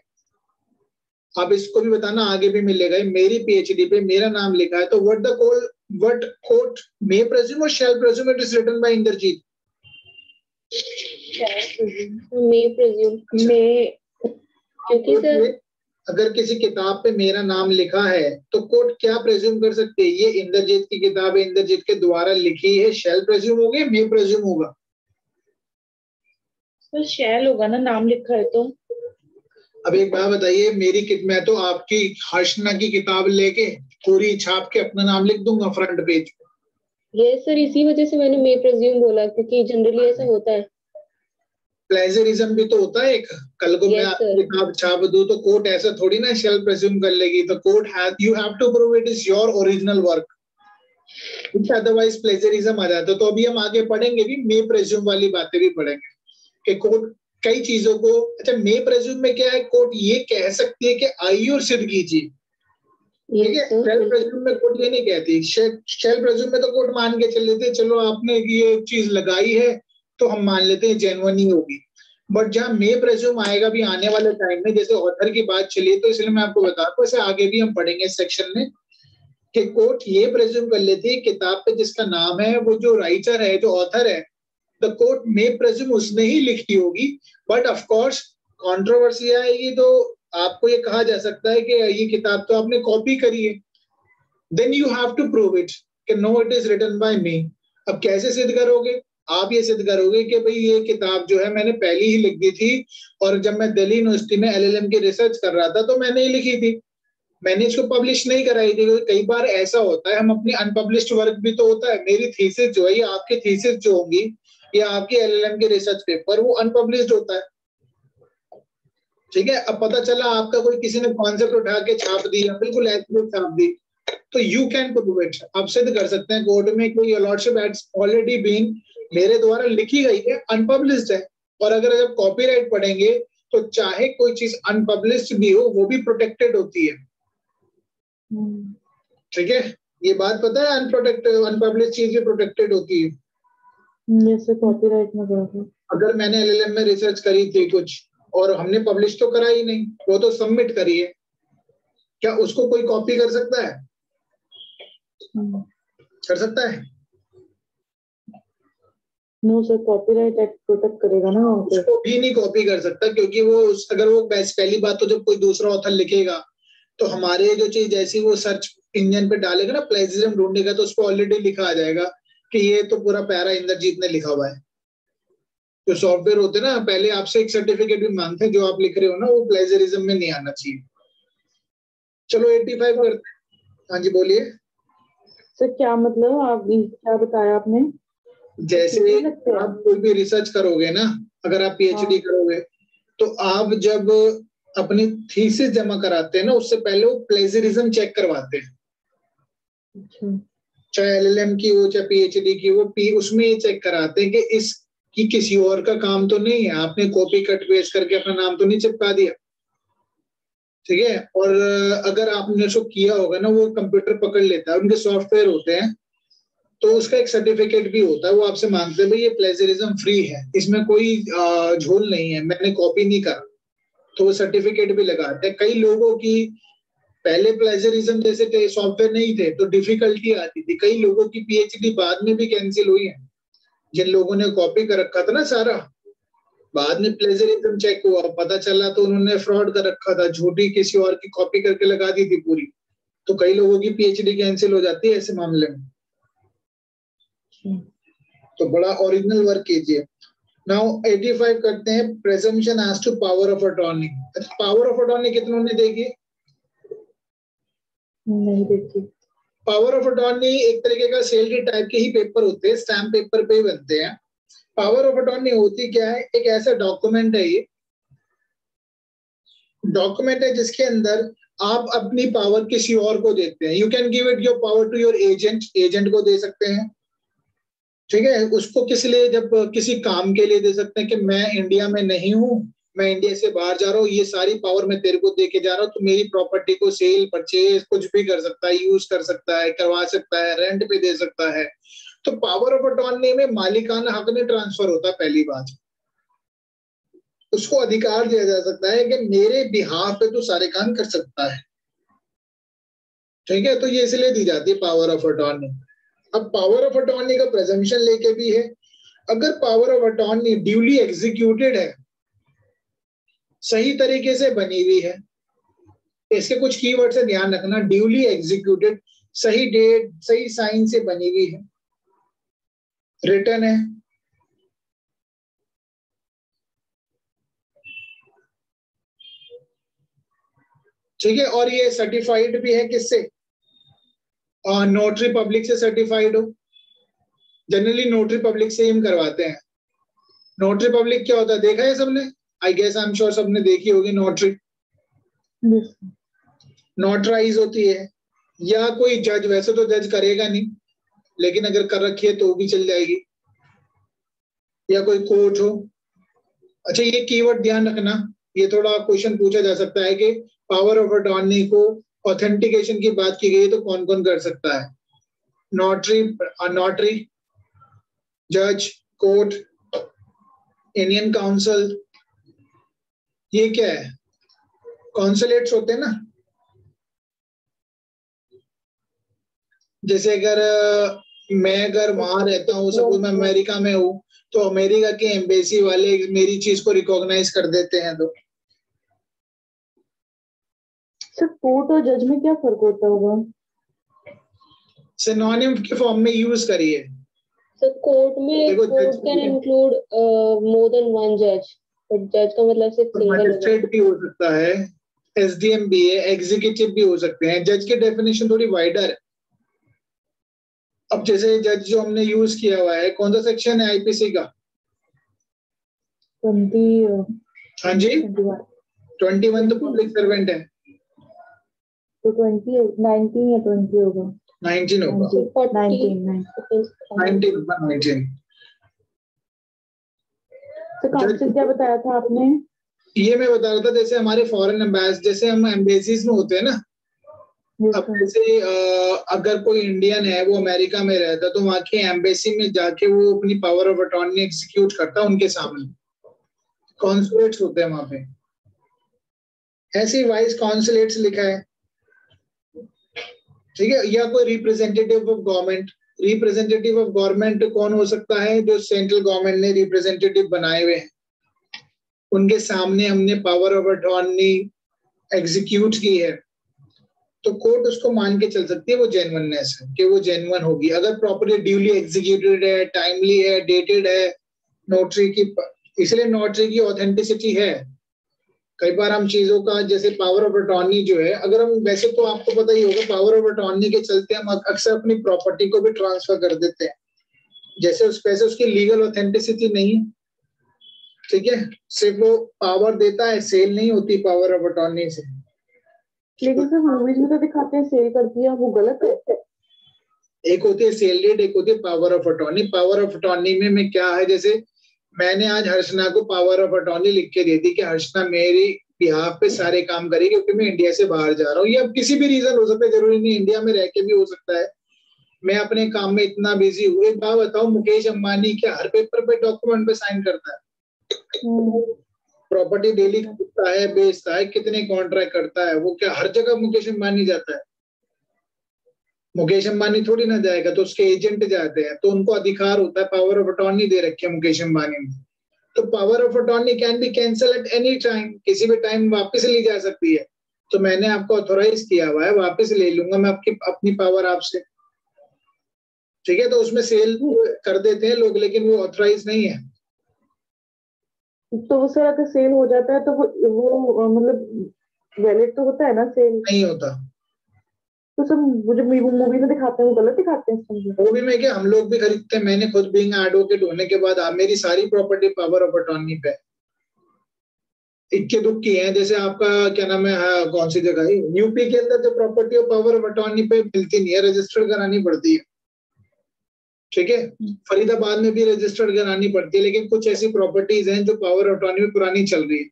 आप इसको भी बताना, आगे भी मिलेगा, मेरी PhD पे मेरा नाम लिखा है, तो what court may presume or shall presume it is written by Indrajit? क्योंकि सर अगर किसी किताब पे मेरा नाम लिखा है, तो कोर्ट क्या प्रेज्यूम कर सकते हैं? ये इंद्रजीत की किताब है, इंद्रजीत के द्वारा लिखी है, शैल प्रेज्यूम होगा, मे प्रेज्यूम होगा? सर शैल होगा ना, नाम लिखा है तो। अब एक बात बताइए, मैं तो आपकी हर्षना की किताब लेके पूरी छाप के अपना नाम लिख दूंगा फ्रंट पेज पे। ये सर इसी वजह से मैंने मे प्रेज्यूम बोला, क्योंकि जनरली ऐसा होता है। प्लेजरिज्म भी तो होता है एक। कल को मैं आपकी किताब छाप दूं तो कोर्ट ऐसा थोड़ी ना शेल प्रेज्यूम कर लेगी, तो court you have to prove it is your original work, otherwise plagiarism आ जाता है। तो अभी हम आगे पढ़ेंगे भी, मे प्रेज्यूम वाली बातें भी पढ़ेंगे कि कोर्ट कई चीजों को, अच्छा मे प्रेज्यूम में क्या है, कोर्ट ये कह सकती है कि आइए और सिद्ध कीजिए। ठीक है, शेल प्रेज्यूम में कोर्ट ये नहीं कहती। शेल प्रेज्यूम में तो कोर्ट मान के चल लेते, चलो आपने ये चीज लगाई है तो हम मान लेते हैं जेन्युइन ही होगी। बट जहां मे प्रेज्यूम आएगा भी आने वाले टाइम में, जैसे ऑथर की बात चली, तो इसलिए मैं आपको बता रहा हूं, ऐसे आगे भी हम पढ़ेंगे इस सेक्शन में, कि कोर्ट ये प्रेज्यूम कर लेती है किताब पे जिसका नाम है, वो जो राइटर है, जो ऑथर है, द कोर्ट मे प्रेज्यूम उसने ही लिखी होगी। बट ऑफ कोर्स कंट्रोवर्सी आएगी तो आपको ये कहा जा सकता है कि ये किताब तो आपने कॉपी करी है, then you have to prove it कि no it is written by me. अब कैसे सिद्ध करोगे? आप ये सिद्ध करोगे कि भाई ये किताब जो है मैंने पहले ही लिख दी थी, और जब मैं दिल्ली यूनिवर्सिटी में एलएलएम की रिसर्च कर रहा था तो मैंने ही लिखी थी, मैंने इसको पब्लिश नहीं कराई थी। कई बार ऐसा होता है, हम अपनी अनपब्लिश्ड वर्क भी तो होता है, मेरी थीसिस जो है, ये आपकी थीसिस जो होगी या आपकी एलएलएम की रिसर्च पेपर, वो अनपब्लिश्ड होता है। ठीक है, अब पता चला आपका कोई किसी ने कॉन्सेप्ट उठा के छाप दिया, बिल्कुल एक्यूरेट छाप दी, तो यू कैन प्रूव इट, आप सिद्ध कर सकते हैं कोर्ट में कोई your lordship has already been, मेरे द्वारा लिखी गई है, अनपब्लिश्ड है। और अगर जब कॉपीराइट पढ़ेंगे तो चाहे कोई चीज अनपब्लिश्ड भी हो, वो भी प्रोटेक्टेड होती है। ठीक है, ये बात पता है, अनप्रोटेक्टेड अनपब्लिश्ड चीज भी प्रोटेक्टेड होती है। जैसे कॉपीराइट में अगर मैंने एलएलएम में रिसर्च करी थी कुछ और हमने पब्लिश तो करा ही नहीं, वो तो सबमिट करी है, क्या उसको कोई कॉपी कर सकता है? कर सकता है? No sir, copyright act protect करेगा ना। उसको भी नहीं कॉपी कर सकता, क्योंकि वो अगर वो पहली बात तो जब कोई दूसरा ऑथर लिखेगा तो हमारे जो चीज जैसी वो सर्च इंजन पे डालेगा ना, प्लेजियरिज्म ढूंढेगा, तो उसको ऑलरेडी लिखा आ जाएगा कि ये तो पूरा पैरा इंद्रजीत ने लिखा हुआ है। जो सॉफ्टवेयर होते हैं ना, पहले आपसे एक सर्टिफिकेट भी मांगते हैं, जो आप लिख रहे हो ना वो प्लेजरिज्म में नहीं आना चाहिए। चलो 85 करते हैं। हाँ जी बोलिए सर। क्या मतलब, आप क्या बताया आपने? जैसे आप कोई भी रिसर्च करोगे ना, अगर आप पीएचडी करोगे तो आप जब अपनी थीसिस जमा कराते हैं ना, उससे पहले वो प्लेजरिज्म चेक करवाते हैं। चाहे एलएलएम की हो चाहे पीएचडी की हो, उसमें ये चेक कराते हैं कि इसकी किसी और का काम तो नहीं है, आपने कॉपी कट पेस्ट करके अपना नाम तो नहीं चिपका दिया। ठीक है, और अगर आपने उसको किया होगा ना, वो कंप्यूटर पकड़ लेता है, उनके सॉफ्टवेयर होते हैं, तो उसका एक सर्टिफिकेट भी होता है, वो आपसे मांगते हैं भाई ये प्लेजरिज्म फ्री है, इसमें कोई झोल नहीं है, मैंने कॉपी नहीं करा, तो वो सर्टिफिकेट भी लगाते हैं। कई लोगों की पहले प्लेजरिज्म जैसे सॉफ्टवेयर नहीं थे तो डिफिकल्टी आती थी, कई लोगों की पीएचडी बाद में भी कैंसिल हुई है, जिन लोगों ने कॉपी कर रखा था ना सारा, बाद में प्लेजरिज्म चेक हुआ, पता चला तो उन्होंने फ्रॉड कर रखा था, झूठी किसी और की कॉपी करके लगा दी थी पूरी, तो कई लोगों की पीएचडी कैंसिल हो जाती है ऐसे मामले में। तो बड़ा ओरिजिनल वर्क कीजिए। नाउ 85 करते हैं, presumption as to power of attorney. Power of attorney कितनों ने देखी? नहीं देखी। पावर ऑफ अटॉर्नी एक तरीके का सैलरी टाइप के ही पेपर होते हैं, स्टैम्प पेपर पे ही बनते हैं। पावर ऑफ अटॉर्नी होती क्या है? एक ऐसा डॉक्यूमेंट है, ये डॉक्यूमेंट है जिसके अंदर आप अपनी पावर किसी और को देते हैं। You can give it your power to your agent, agent को दे सकते हैं। ठीक है, उसको किस लिए? जब किसी काम के लिए दे सकते हैं कि मैं इंडिया में नहीं हूं, मैं इंडिया से बाहर जा रहा हूँ, ये सारी पावर मैं तेरे को दे के जा रहा हूँ, तो मेरी प्रॉपर्टी को सेल परचेज कुछ भी कर सकता है, यूज कर सकता है, करवा सकता है, रेंट पे दे सकता है। तो पावर ऑफ अटॉर्नी में मालिकाना हक नहीं ट्रांसफर होता, पहली बात। उसको अधिकार दिया जा सकता है कि मेरे बिहाफ पे तो सारे काम कर सकता है। ठीक है, तो ये इसलिए दी जाती है पावर ऑफ अटॉर्नी। अब पावर ऑफ अटॉर्नी का प्रेजम्पशन लेके भी है, अगर power of attorney duly executed है, सही तरीके से बनी हुई है, इसके कुछ कीवर्ड से ध्यान रखना, ड्यूली एग्जीक्यूटेड, सही डेट सही साइन से बनी हुई है, रिटर्न है, ठीक है, और ये सर्टिफाइड भी है, किससे? नोटरी पब्लिक से सर्टिफाइड हो। जनरली नोटरी पब्लिक से हम करवाते हैं। नोटरी पब्लिक क्या होता है, देखा है सबने? I guess I am sure सबने देखी होगी नोटरी। नोटराइज होती है, या कोई जज, वैसे तो जज करेगा नहीं, लेकिन अगर कर रखी है तो भी चल जाएगी, या कोई कोर्ट हो। अच्छा, ये कीवर्ड ध्यान रखना, ये थोड़ा क्वेश्चन पूछा जा सकता है कि पावर ऑफ अटॉर्नी को ऑथेंटिकेशन की बात की गई तो कौन कौन कर सकता है? नोटरी, नोटरी, जज, कोर्ट, इंडियन काउंसिल, ये क्या है? कॉन्सुलेट्स होते हैं ना। जैसे अगर मैं अगर वहां रहता हूँ, सपोज मैं अमेरिका में हूँ, तो अमेरिका के एम्बेसी वाले मेरी चीज को रिकॉग्नाइज कर देते हैं। तो सर कोर्ट और जज में क्या फर्क होता होगा? सिनोनिम के फॉर्म में यूज करिए। सर कोर्ट में देखो, कोर्ट जज can include more than one जज, बट जज का मतलब सिर्फ सिंगल होगा। मजिस्ट्रेट भी हो सकता है, एसडीएम भी है, एग्जीक्यूटिव भी हो सकते हैं। जज की डेफिनेशन थोड़ी वाइडर है। अब जैसे जज जो हमने यूज किया हुआ है, कौन सा सेक्शन है आईपीसी का? 20 हाँ जी, 21 21 तो पब्लिक सर्वेंट है, तो 19 या 20 होगा। 19 होगा, 19 19। तो काउंसिल क्या बताया था आपने? ये मैं बता रहा था, जैसे हमारे फॉरेन एम्बेस, जैसे हम एम्बेसीज में होते हैं ना, अब जैसे अगर कोई इंडियन है वो अमेरिका में रहता है, तो वहां की एम्बेसी में जाके वो अपनी पावर ऑफ अटॉर्नी एग्जीक्यूट करता है उनके सामने। कॉन्सुलेट्स होते हैं वहां पे, ऐसे ही वाइस कॉन्सुलेट्स लिखा है, ठीक है। या कोई representative of government. Representative of government कौन हो सकता है? जो सेंट्रल गवर्नमेंट ने रिप्रेजेंटेटिव बनाए हुए हैं, उनके सामने हमने पावर ऑफ अटॉर्नी एग्जीक्यूट की है, तो कोर्ट उसको मान के चल सकती है वो जेन्युइननेस है, कि वो जेन्युइन होगी अगर प्रॉपर्ली ड्यूली एग्जीक्यूटेड है, टाइमली है, डेटेड है, नोटरी की, इसलिए नोटरी की ऑथेंटिसिटी है। कई बार हम चीजों का, जैसे पावर ऑफ अटॉर्नी जो है, अगर हम, वैसे तो आपको पता ही होगा, पावर ऑफ अटॉर्नी के चलते हम अक्सर अपनी प्रॉपर्टी को भी ट्रांसफर कर देते हैं, जैसे वैसे उसकी लीगल ऑथेंटिसिटी नहीं है, ठीक है। सिर्फ वो पावर देता है, सेल नहीं होती पावर ऑफ अटॉर्नी से। लेकिन सर मूवीज में तो दिखाते हैं सेल कर दिया, वो गलत है। एक होती है सेल डेट, एक होती है power of attorney. Power of attorney में क्या है, जैसे मैंने आज हर्षना को पावर ऑफ अटॉर्नी लिख के दे दी कि हर्षना मेरी बिहाफ पे सारे काम करेगी, क्योंकि मैं इंडिया से बाहर जा रहा हूँ। ये अब किसी भी रीजन हो सकता है, जरूरी नहीं इंडिया में रह के भी हो सकता है। मैं अपने काम में इतना बिजी हूँ। एक बात बताओ, मुकेश अंबानी क्या हर पेपर पे डॉक्यूमेंट पे साइन करता है? प्रॉपर्टी डेली खरीदता है, बेचता है, कितने कॉन्ट्रैक्ट करता है, वो क्या हर जगह मुकेश अंबानी जाता है? मुकेश अंबानी थोड़ी ना जाएगा, तो उसके एजेंट जाते हैं, तो उनको अधिकार होता है, पावर ऑफ अटॉर्नी दे रखे है मुकेश अंबानी ने। तो power of attorney can be cancel at any time, किसी भी टाइम वापस ली जा सकती है। तो मैंने आपको ऑथोराइज किया हुआ है, वापस ले लूंगा मैं आपकी अपनी पावर आपसे, ठीक है। तो उसमें सेल कर देते हैं लोग, लेकिन वो ऑथोराइज नहीं है। तो वो सर अगर सेल हो जाता है तो वो मतलब वैलिड तो होता है ना सेल? नहीं होता। तो सर वो जो मूवी में दिखाते हैं वो गलत दिखाते हैं इसमें? मूवी में क्या, हम लोग भी खरीदते हैं। मैंने खुद बीइंग एडवोकेट होने के बाद मेरी सारी प्रॉपर्टी पावर ऑफ अटॉर्नी पे, इक्के दुक्की है। जैसे आपका क्या नाम है, कौन सी जगह है यूपी के अंदर, जो property of power of attorney पे मिलती नहीं है, रजिस्टर्ड करानी पड़ती है, ठीक है। फरीदाबाद में भी रजिस्टर्ड करानी पड़ती है, लेकिन कुछ ऐसी प्रॉपर्टीज हैं जो पावर ऑफ अटॉर्नी में पुरानी चल रही है।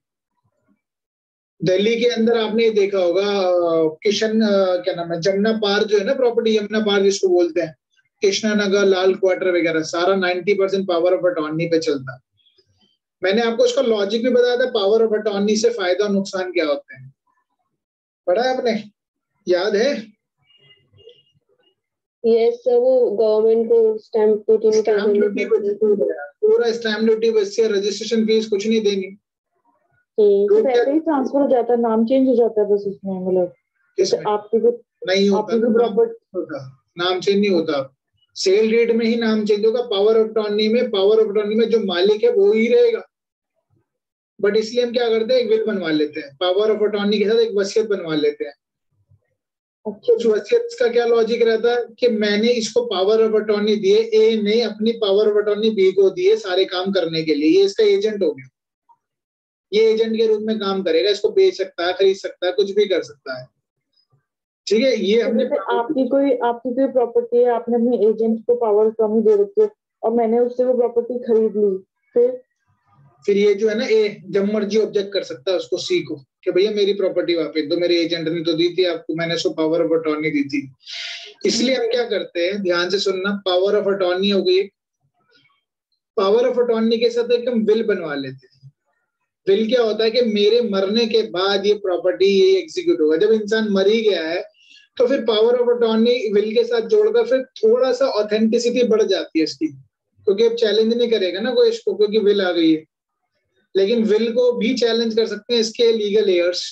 दिल्ली के अंदर आपने देखा होगा, किशन क्या नाम है, जमुना पार जो है ना, प्रॉपर्टी यमुना पार जिसको बोलते हैं, कृष्णा नगर, लाल क्वार्टर वगैरह, सारा 90% पावर ऑफ अटॉर्नी पे चलता है। मैंने आपको इसका लॉजिक भी बताया था, पावर ऑफ अटॉर्नी से फायदा और नुकसान क्या होते हैं, पढ़ा है आपने, याद है? यस सर, वो गवर्नमेंट को स्टैम्प ड्यूटी पूरा स्टैम्प ड्यूटी, बच्चे रजिस्ट्रेशन फीस कुछ नहीं देनी, तो पैसे ही ट्रांसफर हो जाता है, नाम चेंज हो जाता है बस उसमें, मतलब आपकी जो नहीं होता, नाम चेंज नहीं होता। सेल डेट में ही नाम चेंज होगा। पावर ऑफ अटॉर्नी में, पावर ऑफ अटॉर्नी में जो मालिक है वो ही रहेगा, बट इसलिए हम क्या करते हैं, एक विल बनवा लेते हैं, पावर ऑफ अटॉर्नी के साथ एक वसीयत बनवा लेते हैं। कुछ वसीयत का क्या लॉजिक रहता है कि मैंने इसको पावर ऑफ अटॉर्नी दिए, ए ने अपनी पावर ऑफ अटॉर्नी बी को दिए सारे काम करने के लिए, ये इसका एजेंट हो गया, ये एजेंट के रूप में काम करेगा, इसको बेच सकता है, खरीद सकता है, कुछ भी कर सकता है, ठीक है। ये हमने आपकी कोई प्रॉपर्टी है, आपने अपने एजेंट को पावर ऑफ अटॉर्नी दे रखी है और मैंने उससे वो प्रॉपर्टी खरीद ली, फिर ये जो है ना, ए जब मर्जी ऑब्जेक्ट कर सकता है उसको, सी को, कि भैया मेरी प्रॉपर्टी वापस दो, मेरे एजेंट ने तो दी थी आपको, मैंने उसको पावर ऑफ अटॉर्नी दी थी। इसलिए हम क्या करते हैं, ध्यान से सुनना, पावर ऑफ अटॉर्नी हो गई, पावर ऑफ अटॉर्नी के साथ एक हम विल बनवा लेते हैं। विल क्या होता है कि मेरे मरने के बाद ये प्रॉपर्टी ये एग्जीक्यूट होगा। जब इंसान मर ही गया है तो फिर पावर ऑफ अटॉर्नी विल के साथ जोड़कर फिर थोड़ा सा ऑथेंटिसिटी बढ़ जाती है इसकी, क्योंकि अब चैलेंज नहीं करेगा ना कोई इसको, क्योंकि विल आ गई है। लेकिन विल को भी चैलेंज कर सकते हैं इसके लीगल एयर्स,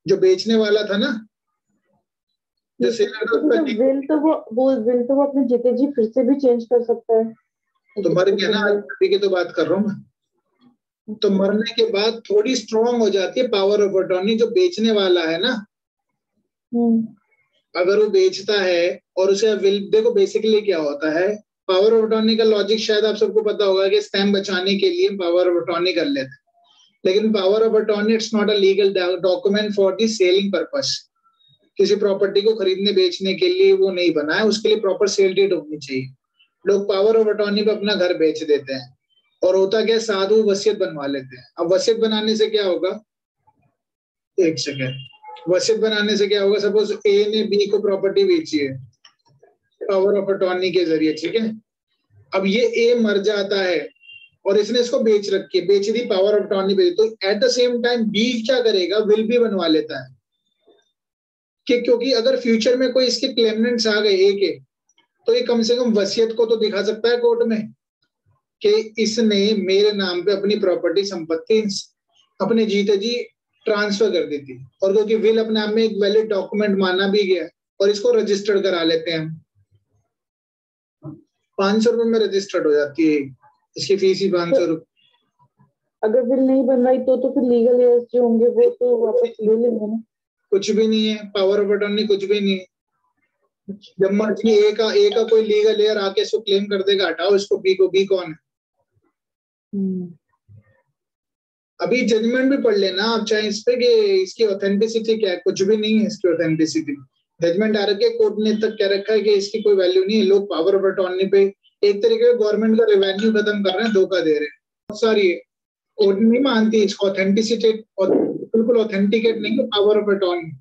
जो बेचने वाला था ना, जैसे वो विल तो वो अपने जीते जी फिर से भी चेंज कर सकता है। तो मर गया ना, अभी की तो बात कर रहा हूँ मैं। तो मरने के बाद थोड़ी स्ट्रॉन्ग हो जाती है पावर ऑफ अटॉर्नी, जो बेचने वाला है ना, अगर वो बेचता है और उसे विल, देखो बेसिकली क्या होता है, पावर ऑफ अटॉर्नी का लॉजिक शायद आप सबको पता होगा कि स्टैम्प बचाने के लिए पावर ऑफ अटॉर्नी कर लेते हैं, लेकिन power of attorney it's not a legal document for the selling purpose. किसी प्रॉपर्टी को खरीदने बेचने के लिए वो नहीं बना है, उसके लिए प्रॉपर सेल डेट होनी चाहिए। लोग पावर ऑफ अटॉर्नी पे अपना घर बेच देते हैं, और होता क्या, साधु वसीयत बनवा लेते हैं। अब वसीयत बनाने से क्या होगा, एक सेकेंड, वसीयत बनाने से क्या होगा, सपोज ए ने बी को प्रॉपर्टी बेची है पावर ऑफ अटॉर्नी के जरिए, ठीक है। अब ये ए मर जाता है और इसने इसको बेच रखी है, बेच दी, पावर ऑफ अटॉर्नी बेच, तो at the same time B क्या करेगा, विल भी बनवा लेता है कि क्योंकि अगर फ्यूचर में कोई इसके क्लेमनेंट्स आ गए ए के, तो ये कम से कम वसीयत को तो दिखा सकता है कोर्ट में कि इसने मेरे नाम पे अपनी प्रॉपर्टी संपत्ति अपने जीते जी ट्रांसफर कर दी थी, और क्योंकि विल अपने आप में एक वैलिड डॉक्यूमेंट माना भी गया, और इसको रजिस्टर्ड करा लेते हैं हम। 500 रुपए में रजिस्टर्ड हो जाती है, इसकी फीस ही 500 रुपए। अगर बिल नहीं बन रही तो फिर लीगल एयर्स जो होंगे वो तो वापस ले लेंगे ना। कुछ भी नहीं है, पावर ऑफ अटॉर्नी कुछ भी नहीं है। जब मर्जी ए का कोई लीगल एयर आके इसको क्लेम कर देगा, हटाओ इसको, बी को, बी कौन है। अभी जजमेंट भी पढ़ लेना आप चाहे इस पे कि इसकी ऑथेंटिसिटी क्या है, कुछ भी नहीं है इसकी ऑथेंटिसिटी। जजमेंट आ रखी है, कोर्ट ने तक कह रखा है कि इसकी कोई वैल्यू नहीं है। लोग पावर ऑफ अटॉर्नी पे एक तरीके से गवर्नमेंट का रेवेन्यू खत्म कर रहे हैं, धोखा दे रहे हैं। बहुत सारी कोर्ट नहीं मानती इसको ऑथेंटिसिटी, और बिल्कुल ऑथेंटिकेट नहीं है पावर ऑफ अटॉर्नी।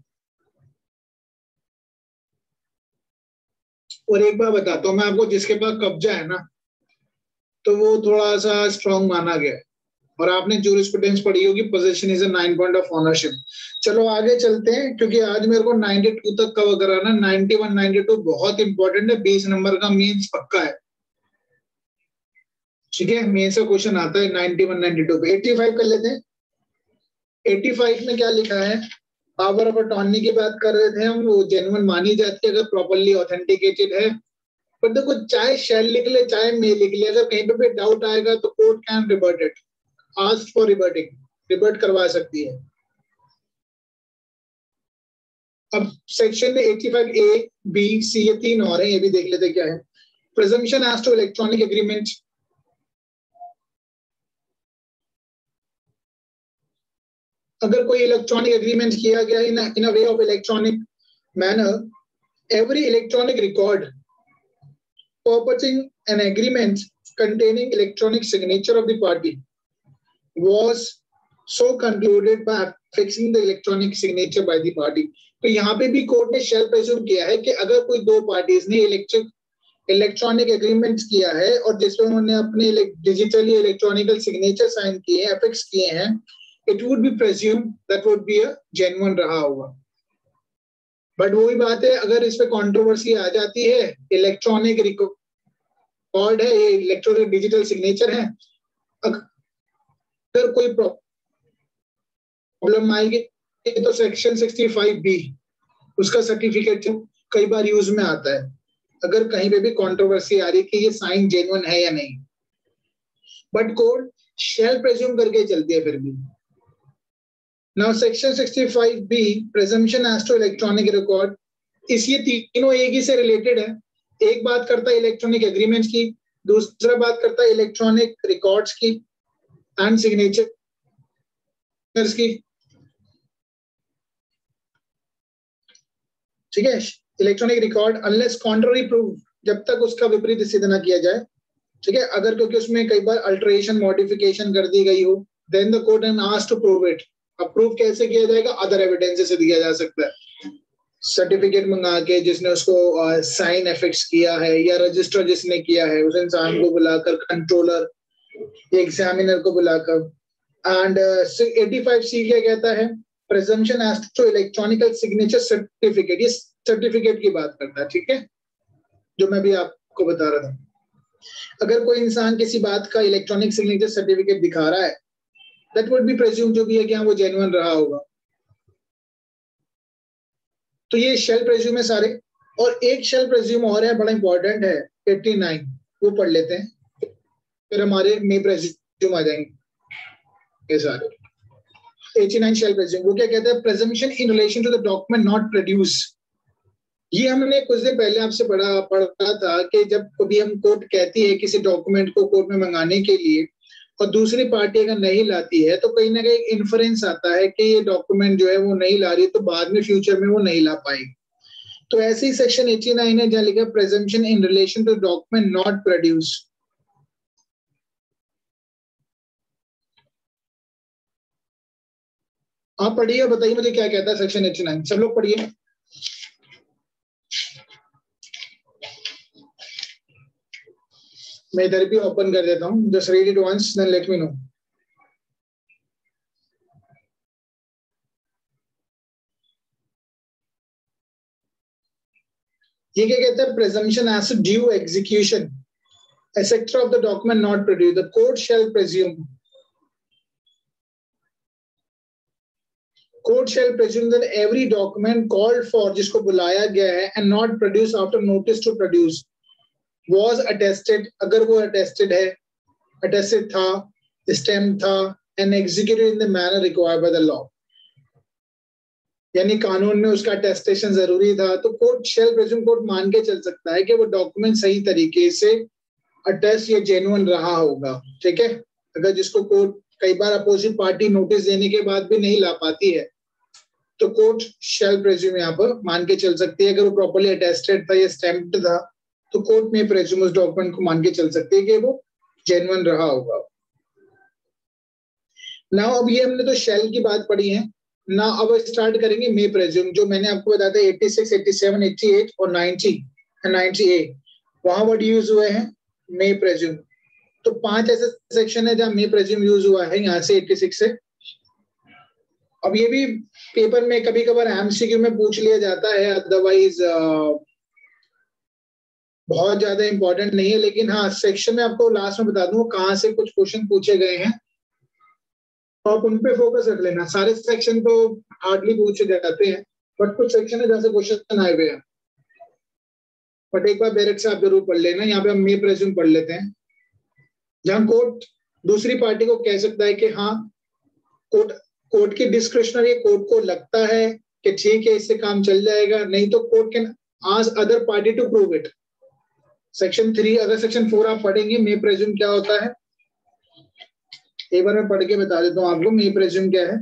और एक बार बताता हूँ मैं आपको, जिसके पास कब्जा है ना, तो वो थोड़ा सा स्ट्रॉन्ग माना गया है, और आपने जूरिस्प्रूडेंस पढ़ी होगी, position is a 9 point of ownership. चलो आगे चलते हैं, क्योंकि आज मेरे को 92 तक कवर कराना, 91 92 बहुत इंपॉर्टेंट है, 20 नंबर का मीन्स पक्का है, ठीक है। मेन से क्वेश्चन आता है 91 92 पे। 85 कर लेते हैं। 85 में क्या लिखा है, पावर ऑफ अटॉर्नी की बात कर रहे थे हम, वो जेन्युइन मानी जाती है अगर प्रॉपर्ली ऑथेंटिकेटेड है। पर देखो, चाहे शैल लिख ले चाहे मे लिख ले, अगर कहीं पे भी डाउट आएगा तो court can revert it, ask for reverting, revert करवा सकती है। अब सेक्शन में 85 ए बी सी ये 3 और हैं, ये भी देख लेते क्या है। Presumption as to electronic agreement, अगर कोई इलेक्ट्रॉनिक एग्रीमेंट किया गया in a way of electronic manner, every electronic record purporting an agreement containing electronic signature of the party was so concluded by fixing the electronic signature by the party। तो यहाँ पे भी court ने shell प्रेज्यूम किया है कि अगर कोई दो पार्टीज ने इलेक्ट्रॉनिक एग्रीमेंट किया है और जिसमें उन्होंने अपने डिजिटली इलेक्ट्रॉनिकल सिग्नेचर साइन किए हैं, एफिक्स किए हैं, it would be presume that would be a genuine रहा होगा। बट वही बात है, अगर इस पे कंट्रोवर्सी आ जाती है, इलेक्ट्रॉनिक रिकॉर्ड है, ये इलेक्ट्रॉनिक डिजिटल सिग्नेचर है, अगर कोई प्रॉब्लम आएगी तो सेक्शन 65B उसका सर्टिफिकेट कई बार यूज में आता है, अगर कहीं पे भी कंट्रोवर्सी आ रही है कि ये साइन जेन्युइन है या नहीं। बट कोर्ट शैल प्रेज्यूम करके चलती है फिर भी। Now section 65B presumption as to electronic record, इस ये तीनों एक ही से रिलेटेड है। एक बात करता है इलेक्ट्रॉनिक एग्रीमेंट्स की, दूसरा बात करता है इलेक्ट्रॉनिक रिकॉर्ड्स की एंड सिग्नेचर्स की, ठीक है। Electronic record unless contrary prove, जब तक उसका विपरीत सिद्ध ना किया जाए, ठीक है। अगर क्योंकि उसमें कई बार अल्टरेशन मॉडिफिकेशन कर दी गई हो, then the court can ask to prove it. Approve कैसे किया जाएगा, अदर एविडेंसेस से दिया जा सकता है, सर्टिफिकेट मंगा के जिसने उसको साइन एफिक्स किया है, या रजिस्टर जिसने किया है उस इंसान को बुलाकर, कंट्रोलर, एग्जामिनर को बुलाकर। एंड 85C क्या कहता है, presumption as to electronical signature certificate, ये सर्टिफिकेट की बात करता है, ठीक है, जो मैं भी आपको बता रहा था। अगर कोई इंसान किसी बात का इलेक्ट्रॉनिक सिग्नेचर सर्टिफिकेट दिखा रहा है, दैट वुड बी प्रेज्यूम, जो भी है कि हाँ वो जेन्युइन रहा होगा। तो ये शेल प्रेज्यूम है सारे, और एक शेल प्रेज्यूम और है, बड़ा इंपॉर्टेंट है, 89, वो पढ़ लेते हैं, फिर हमारे मे प्रेज्यूम आ जाएंगे ये सारे। 89 शेल प्रेज्यूम, वो क्या कहते हैं? Presumption in relation to the document not produce. ये हमने कुछ दिन पहले आपसे पढ़ा था कि जब कभी हम कोर्ट कहती है किसी डॉक्यूमेंट को कोर्ट में मंगाने के लिए और दूसरी पार्टी अगर नहीं लाती है, तो कहीं ना कहीं इन्फरेंस आता है कि ये डॉक्यूमेंट जो है वो नहीं ला रही, तो बाद में फ्यूचर में वो नहीं ला पाएगी। तो ऐसे ही सेक्शन 89 है जहां लिखा presumption in relation to document not produce. आप पढ़िए, बताइए मुझे क्या कहता है सेक्शन 89, सब लोग पढ़िए। मैं इधर भी ओपन कर देता हूँ, just read it once then let me know. ये क्या कहता है? Presumption as to due execution etc of the document not produced, the court shall presume that every document called for, जिसको बुलाया गया है, and not produced after notice to produce, was attested, अगर वो attested है, attested था, stamped था, and executed in the manner required by the law, यानी कानून में उसका अटेस्टेशन जरूरी था, तो कोर्ट शेल प्रेज्यूम, कोर्ट मान के चल सकता है कि वो डॉक्यूमेंट सही तरीके से अटेस्ट या जेन्युइन रहा होगा। ठीक है, अगर जिसको कोर्ट कई बार अपोजिट पार्टी नोटिस देने के बाद भी नहीं ला पाती है, तो कोर्ट शेल प्रेज्यूम यहाँ पर मान के चल सकती है। अगर वो प्रॉपर्ली अटेस्टेड था या स्टैम्प्ड था, तो कोर्ट में प्रेज्यूम उस डॉक्यूमेंट को मान के चल सकती है कि वो जेन्युइन रहा होगा। नाउ अब ये हमने तो शेल की बात पढ़ी है ना, अब स्टार्ट करेंगे मे प्रेज्यूम, जो मैंने आपको बताया था 86, 87, 88 और 90 एंड 90A, वहां वर्ड यूज हुए हैं मे प्रेज्यूम। तो 5 ऐसे सेक्शन है जहां मे प्रेज्यूम यूज हुआ है, यहाँ से 86 से। अब ये भी पेपर में कभी कभार एमसीक्यू में पूछ लिया जाता है, अदरवाइज बहुत ज्यादा इंपॉर्टेंट नहीं है, लेकिन हाँ सेक्शन में आपको लास्ट में बता दूं कहाँ से कुछ क्वेश्चन पूछे गए हैं, तो आप उन पे फोकस रख लेना। सारे सेक्शन तो हार्डली पूछे जाते हैं, बट कुछ सेक्शन है जहाँ से क्वेश्चन आए हुए हैं, बट एक बार डायरेक्ट से आप जरूर पढ़ लेना। यहाँ पे हम मे प्रेज्यूम पढ़ लेते हैं, जहां कोर्ट दूसरी पार्टी को कह सकता है कि हाँ, कोर्ट की डिस्क्रिशनरी, कोर्ट को लगता है कि ठीक है इससे काम चल जाएगा, नहीं तो court can ask other party to prove it. Section 3, अगर सेक्शन 4 आप पढ़ेंगे मे प्रेज्यूम क्या होता है, एक बार मैं पढ़ के बता देता हूँ आपको मे प्रेज्यूम क्या है।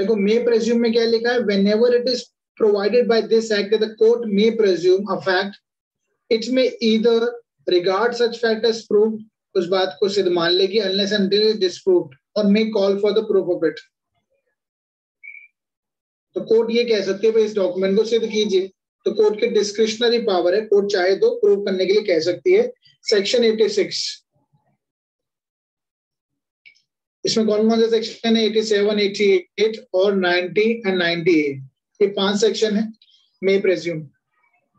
देखो मे प्रेज्यूम में क्या लिखा है, whenever it is provided by this act that the court may presume a fact, it may either regard such fact as proved, उस बात को सिद्ध मान लेगी, unless until it is disproved, or may call for the proof of it। तो court ये कह सकती है भाई इस डॉक्यूमेंट को सिद्ध कीजिए, तो कोर्ट की डिस्क्रिशनरी पावर है, कोर्ट चाहे तो प्रूव करने के लिए कह सकती है। सेक्शन 86, इसमें कौन कौन से सेक्शन है? 87, 88 और 90 एंड 90A, ये 5 सेक्शन है मे प्रेज्यूम।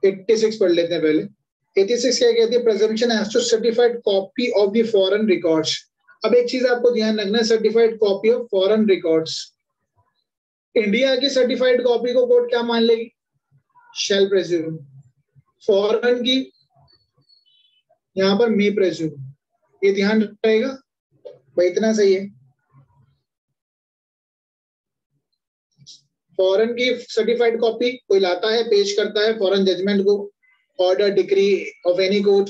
86 पढ़ लेते हैं पहले। 86 क्या कहती है? Presumption as to certified copy of the foreign records. अब एक चीज आपको ध्यान रखना है, certified copy of foreign records. India की सर्टिफाइड कॉपी को कोर्ट क्या मान लेगी? शेल प्रेज्यूम। फॉरेन की यहाँ पर मे प्रेज्यूम, ये ध्यान रहेगा भाई, इतना सही है। फॉरेन की सर्टिफाइड कॉपी कोई लाता है, पेश करता है फॉरेन जजमेंट को, order, decree of any court,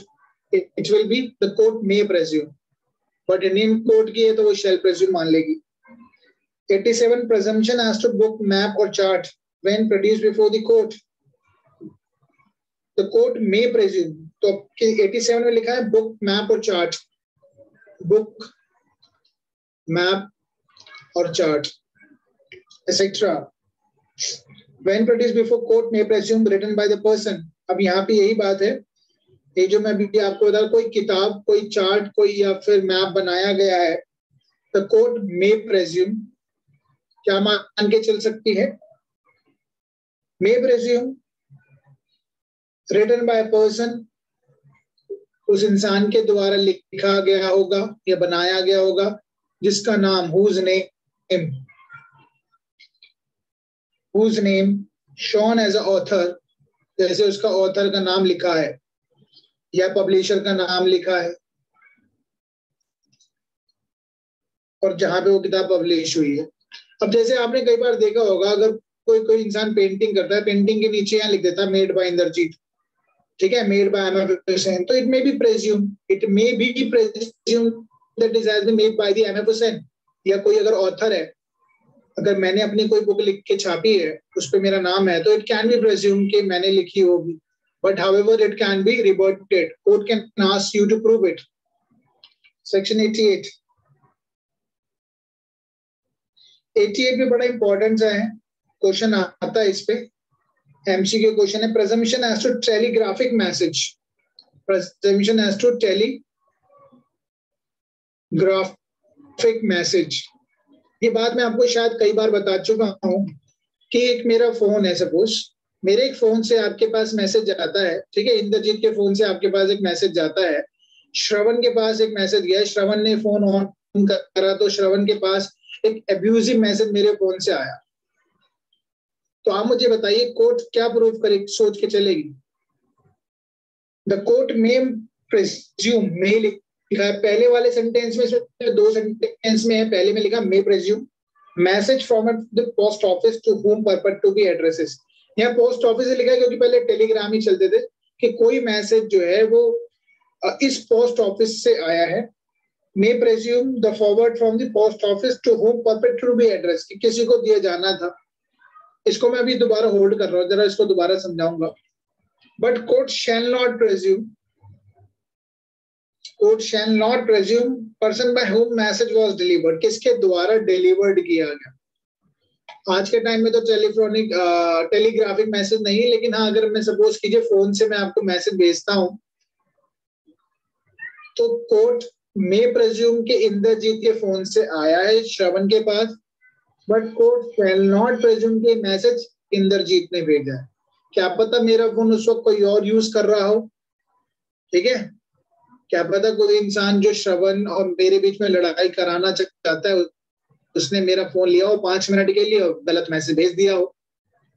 it will be the court may presume. But Indian court की है तो वो शेल प्रेज्यूम मान लेगी। 87, presumption as to book, map or chart when produced before the court, the court may presume। तो 87 में लिखा है बुक, मैप और चार्ट, बुक, मैप और chart etc when produced before court may presume written by the person। अब यहाँ पे यही बात है, ये जो मैं अभी आपको बता, कोई किताब, कोई चार्ट, कोई या फिर मैप बनाया गया है, तो कोर्ट may presume क्या मान के चल सकती है? may presume written by a person, उस इंसान के द्वारा लिखा गया होगा या बनाया गया होगा जिसका नाम whose name whose name shown as a author, जैसे उसका ऑथर का नाम लिखा है या पब्लिशर का नाम लिखा है और जहां पे वो किताब पब्लिश हुई है। अब जैसे आपने कई बार देखा होगा, अगर कोई इंसान पेंटिंग करता है, पेंटिंग के नीचे यहाँ लिख देता है मेड बाय इंद्रजीत, ठीक है, मेड बाय एमएफ हुसैन, तो it may be presume that is has been made by the MF Hussain. या कोई अगर ऑथर है, अगर मैंने अपनी कोई बुक लिख के छापी है, उस पे मेरा नाम है, तो इट कैन बी प्रेज्यूम कि मैंने लिखी होगी, but however it can be rebutted, court can ask you to prove it. Section 88 में बड़ा इंपॉर्टेंस है, क्वेश्चन आता है इस पे, एमसीक्यू क्वेश्चन है, presumption as to telegraphic message, presumption as to telegraphic message. ये बात मैं आपको शायद कई बार बता चुका हूं कि एक मेरा फोन है, सपोज मेरे एक फोन से आपके पास मैसेज जाता है, ठीक है, इंद्रजीत के फोन से आपके पास एक मैसेज जाता है, श्रवण के पास एक मैसेज गया, श्रवण ने फोन ऑन करा तो श्रवण के पास एक एब्यूजिव मैसेज मेरे फोन से आया, तो आप मुझे बताइए कोर्ट क्या प्रूव करे, सोच के चलेगी? द कोर्ट में प्रेज्यूम, में लिखा है पहले वाले सेंटेंस में, दो सेंटेंस में है, पहले में लिखा may presume message from the post office to whom purpose to be addresses. यहाँ पोस्ट ऑफिस से लिखा है क्योंकि पहले टेलीग्राम ही चलते थे कि कोई मैसेज जो है वो इस पोस्ट ऑफिस से आया है। May presume the forward from the post office to whom purpose to be address, कि किसी को दिया जाना था। इसको मैं अभी दोबारा होल्ड कर रहा हूँ, जरा इसको दोबारा समझाऊंगा। But court shall not presume, court shall not presume person by whom message was delivered, किसके द्वारा डिलीवर्ड किया गया। आज के टाइम में तो टेलीग्राफिक मैसेज नहीं, लेकिन हाँ, अगर मैं सपोज कीजिए फोन से मैं आपको मैसेज भेजता हूं, तो कोर्ट में प्रेज्यूम के इंद्रजीत के फोन से आया है श्रवण के पास, बट कोर्ट शैल नॉट प्रेज्यूम के मैसेज इंद्रजीत ने भेजा है। क्या पता मेरा फोन उस वक्त कोई और यूज कर रहा हो, ठीक है, क्या पता कोई इंसान जो श्रवण और मेरे बीच में लड़ाई कराना चाहता है, उसने मेरा फोन लिया हो 5 मिनट के लिए और गलत मैसेज भेज दिया हो।